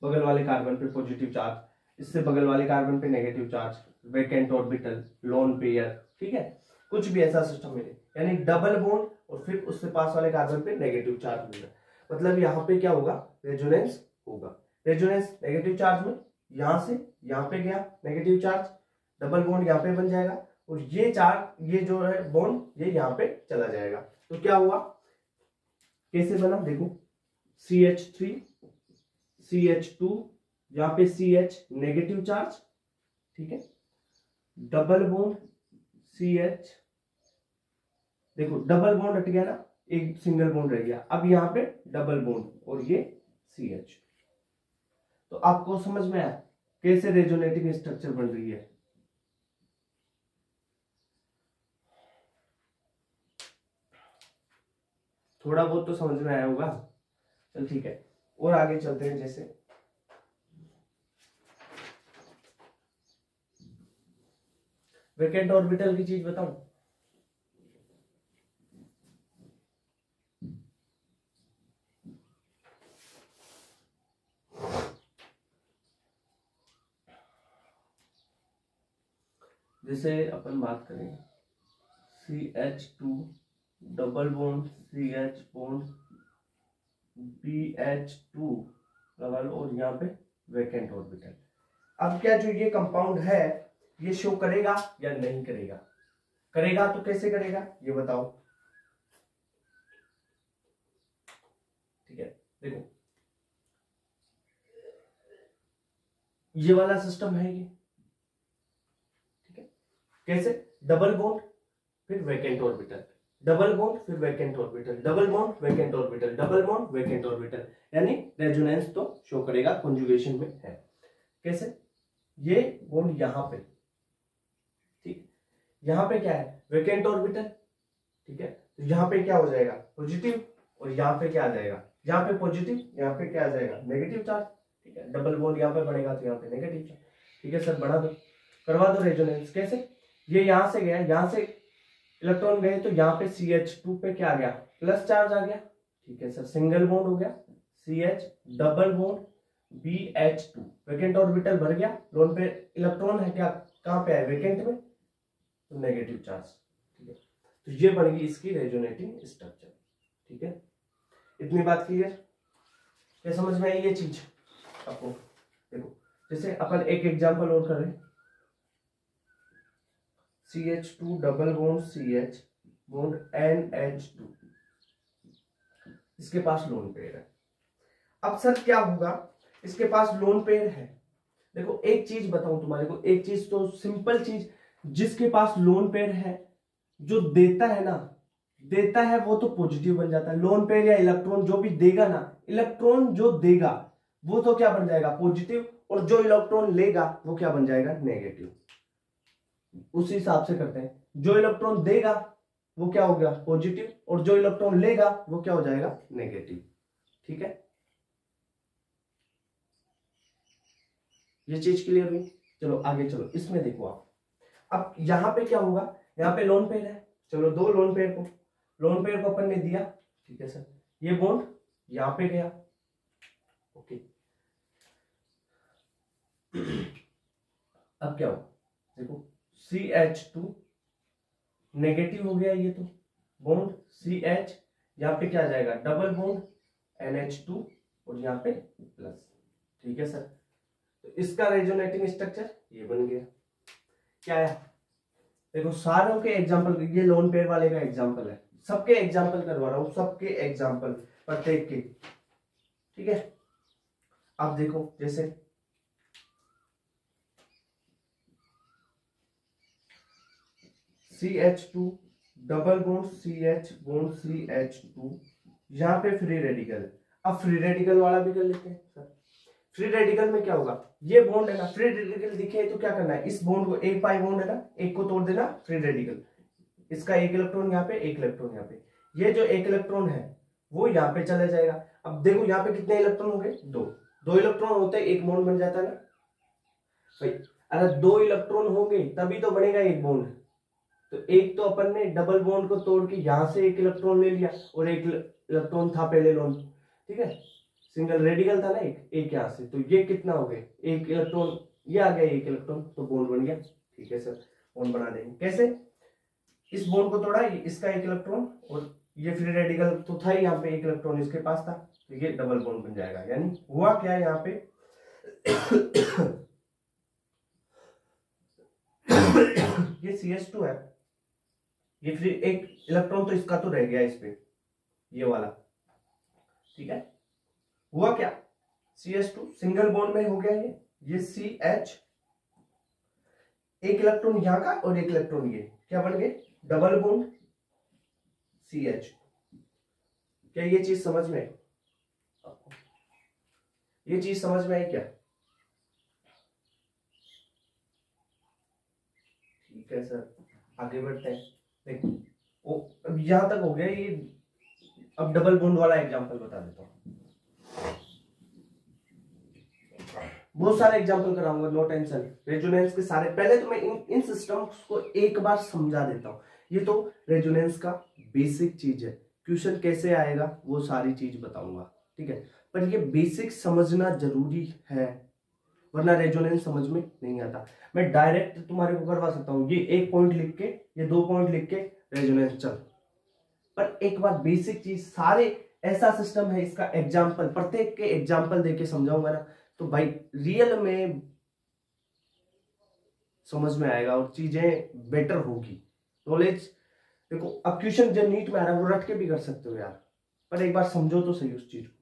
बगल वाले कार्बन पे पॉजिटिव चार्ज, इससे बगल वाले कार्बन पे negative charge, vacant orbital, lone pair, ठीक है, कुछ भी ऐसा सिस्टम मिले, यानी डबल बॉन्ड और फिर उससे पास वाले कार्बन पे नेगेटिव चार्ज मिल रहा है, मतलब यहाँ पे क्या होगा, रेजोनेंस होगा। रेजोनेंस नेगेटिव चार्ज में यहां से यहां पे गया नेगेटिव चार्ज, डबल बॉन्ड यहाँ पे बन जाएगा और ये चार्ज, ये जो है बॉन्ड ये यहाँ पे चला जाएगा, तो क्या हुआ, कैसे बना देखो, CH3 CH2 यहाँ पे CH नेगेटिव चार्ज, ठीक है, डबल बॉन्ड CH, देखो डबल बॉन्ड हट गया ना, एक सिंगल बॉन्ड रह गया, अब यहाँ पे डबल बॉन्ड और ये CH। तो आपको समझ में आया कैसे रेजोनेटिंग स्ट्रक्चर बन रही है। थोड़ा बहुत तो समझ में आया होगा, चल ठीक है, और आगे चलते हैं। जैसे वैकेंट ऑर्बिटल की चीज बताऊं, जैसे अपन बात करें CH2 double bond CH bond BH2 लगा लो और यहाँ पे वैकेंट ऑर्बिटल। अब क्या जो ये कंपाउंड है ये शो करेगा या नहीं करेगा, करेगा तो कैसे करेगा ये बताओ। ठीक है, देखो ये वाला सिस्टम है ये, ठीक है, कैसे, डबल बॉन्ड फिर वैकेंट ऑर्बिटल, डबल बॉन्ड फिर vacant orbital, double bond vacant orbital, double bond vacant orbital, यानी रेजोनेंस तो शो करेगा, कॉन्जुगेशन में है। कैसे, ये बॉन्ड यहां पे, ठीक, यहां पे क्या है, वैकेंट ऑर्बिटल, ठीक है, तो यहां पे क्या हो जाएगा, पॉजिटिव, और यहां पे क्या आ जाएगा, यहाँ पे पॉजिटिव, यहाँ पे क्या आ जाएगा, नेगेटिव चार्ज, ठीक है, डबल बॉन्ड यहाँ पे बढ़ेगा तो यहाँ पे नेगेटिव चार्ज। ठीक है सर, बढ़ा दो, करवा दो रेजोनेंस। कैसे, ये यहां से गया, यहां से इलेक्ट्रॉन गए तो यहाँ पे CH2 पे क्या आ गया, प्लस चार्ज आ गया, ठीक है सर, सिंगल बॉन्ड हो गया, CH double bond BH2, vacant orbital भर गया, लोन पे इलेक्ट्रॉन है क्या, कहाँ पे है, वैकेंट में, तो नेगेटिव चार्ज। ठीक है, तो ये बन गई इसकी रेजोनेटिंग स्ट्रक्चर। ठीक है, इतनी बात क्लियर, क्या समझ में आई ये चीज आपको। देखो जैसे अपन एक एग्जांपल और करें, CH2 double bond CH bond NH2, इसके पास लोन पेयर है। अब सर क्या होगा, इसके पास लोन पेयर है, देखो एक चीज बताऊं तुम्हारे को, एक चीज तो सिंपल चीज, जिसके पास लोन पेयर है जो देता है ना, देता है वो तो पॉजिटिव बन जाता है, लोन पेयर या इलेक्ट्रॉन जो भी देगा ना, इलेक्ट्रॉन जो देगा वो तो क्या बन जाएगा, पॉजिटिव, और जो इलेक्ट्रॉन लेगा वो क्या बन जाएगा, नेगेटिव। उसी हिसाब से करते हैं, जो इलेक्ट्रॉन देगा वो क्या हो गया, पॉजिटिव, और जो इलेक्ट्रॉन लेगा वो क्या हो जाएगा, नेगेटिव। ठीक है, ये चीज क्लियर हुई। चलो आगे चलो, इसमें देखो आप, अब यहां पे क्या होगा, यहाँ पे लोन पेयर है, चलो दो लोन पेयर को अपन ने दिया, ठीक है सर, ये बॉन्ड यहां पे गया, ओके, अब क्या होगा, देखो CH2 नेगेटिव हो गया, ये तो बॉन्ड CH, यहाँ पे क्या आ जाएगा, डबल बॉन्ड NH2 और यहाँ पे प्लस। ठीक है सर, तो इसका रेजोनेटिंग स्ट्रक्चर ये बन गया। क्या है, देखो सारों के एग्जांपल, ये लोन पेयर वाले का एग्जांपल है, सबके एग्जांपल करवा रहा हूं, सबके एग्जांपल प्रत्येक के, ठीक है। आप देखो जैसे CH2 double bond CH bond CH2, यहाँ पे फ्री रेडिकल। अब फ्री रेडिकल वाला भी कर लेते हैं सर। फ्री रेडिकल में क्या होगा, ये बॉन्ड है ना, फ्री रेडिकल दिखे तो क्या करना है, इस बॉन्ड को, एक पाई बॉन्ड है ना, एक को तोड़ देना, फ्री रेडिकल, इसका एक इलेक्ट्रॉन यहाँ पे, एक इलेक्ट्रॉन यहाँ पे, ये जो एक इलेक्ट्रॉन है वो यहाँ पे चला जाएगा। अब देखो यहाँ पे कितने इलेक्ट्रॉन हो गए, दो इलेक्ट्रॉन होते हैं एक बॉन्ड बन जाता है ना भाई। अगर दो इलेक्ट्रॉन होंगे तभी तो बनेगा एक बॉन्ड। तो एक तो अपन ने डबल बॉन्ड को तोड़ के यहां से एक इलेक्ट्रॉन ले लिया, और एक इलेक्ट्रॉन था पहले लोन, ठीक है, सिंगल रेडिकल था ना, एक यहां से, तो ये कितना हो गए, एक इलेक्ट्रॉन, ये आ गया एक इलेक्ट्रॉन, तो बॉन्ड बन गया। ठीक है सर, बॉन्ड बना देंगे कैसे, इस बॉन्ड को तोड़ा, इसका एक इलेक्ट्रॉन, और ये फ्री रेडिकल तो था ही यहाँ पे, एक इलेक्ट्रॉन इसके पास था, तो ये डबल बॉन्ड बन जाएगा। यानी हुआ क्या है यहाँ पे ये CH2 है, ये फ्री, एक इलेक्ट्रॉन तो इसका तो रह गया इस पे, ये वाला, ठीक है। हुआ क्या, CH2 सिंगल बॉन्ड में हो गया, ये CH, एक इलेक्ट्रॉन यहाँ का और एक इलेक्ट्रॉन ये, क्या बन गए, डबल बॉन्ड CH। क्या ये चीज समझ में आई, ये चीज समझ में आई क्या, ठीक है सर, आगे बढ़ते हैं। देखो अब यहां तक हो गया ये, अब डबल बॉन्ड वाला एग्जांपल बता देता हूं, बहुत सारे एग्जांपल कराऊंगा, नो टेंशन। रेजोनेंस के सारे, पहले तो मैं इन सिस्टम्स को एक बार समझा देता हूं। ये तो रेजोनेंस का बेसिक चीज है, क्वेश्चन कैसे आएगा वो सारी चीज बताऊंगा, ठीक है, पर ये बेसिक समझना जरूरी है, वरना रेजोनेंस समझ में नहीं आता। मैं डायरेक्ट तुम्हारे को करवा सकता हूँ, ये एक पॉइंट लिख के, ये दो पॉइंट लिख के रेजोनेंस चल, पर एक बार बेसिक चीज, सारे ऐसा सिस्टम है, इसका एग्जाम्पल, प्रत्येक के एग्जाम्पल देके समझाऊंगा ना, तो भाई रियल में समझ में आएगा और चीजें बेटर होगी, नॉलेज। देखो अब क्वेश्चन जो नीट में आ रहा है वो रट के भी कर सकते हो यार, पर एक बार समझो तो सही उस चीज को,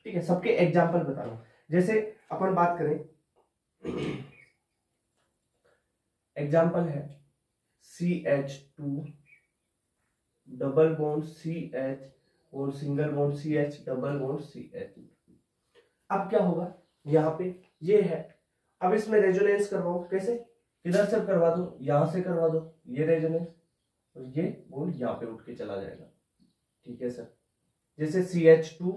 ठीक है। सबके एग्जाम्पल बता रहा हूं, जैसे अपन बात करें, एग्जाम्पल है CH2 डबल बॉन्ड CH और single bond CH double bond CH। अब क्या होगा, यहाँ पे ये है, अब इसमें रेजोनेंस करवाओ, कैसे, इधर से करवा दो, यहां से करवा दो, ये रेजोनेंस, और ये बॉन्ड यहाँ पे उठ के चला जाएगा, ठीक है सर। जैसे CH2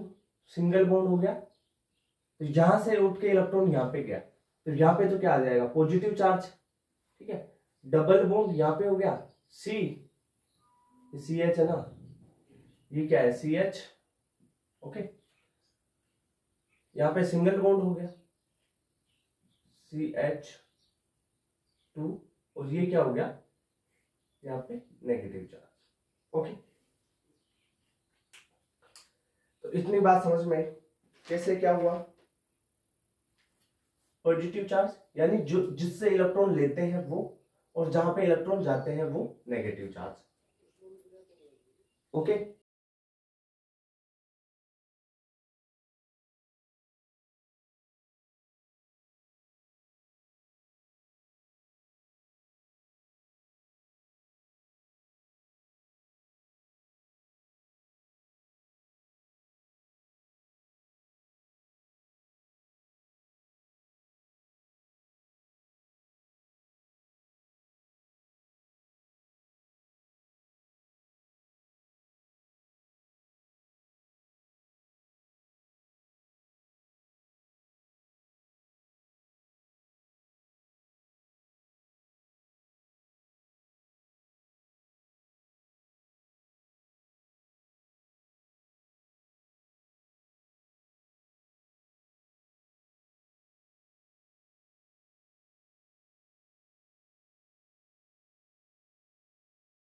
सिंगल बॉन्ड हो गया, तो यहां से उठ के इलेक्ट्रॉन यहाँ पे गया, तो यहाँ पे तो क्या आ जाएगा, पॉजिटिव चार्ज, ठीक है। डबल बॉन्ड यहाँ पे हो गया CH है ना, ये क्या है CH, ओके। यहाँ पे सिंगल बॉन्ड हो गया CH2, और ये क्या हो गया, यहाँ पे नेगेटिव चार्ज, ओके। तो इतनी बात समझ में आई, कैसे क्या हुआ, पॉजिटिव चार्ज यानी जो जिससे इलेक्ट्रॉन लेते हैं वो, और जहां पे इलेक्ट्रॉन जाते हैं वो नेगेटिव चार्ज, ओके।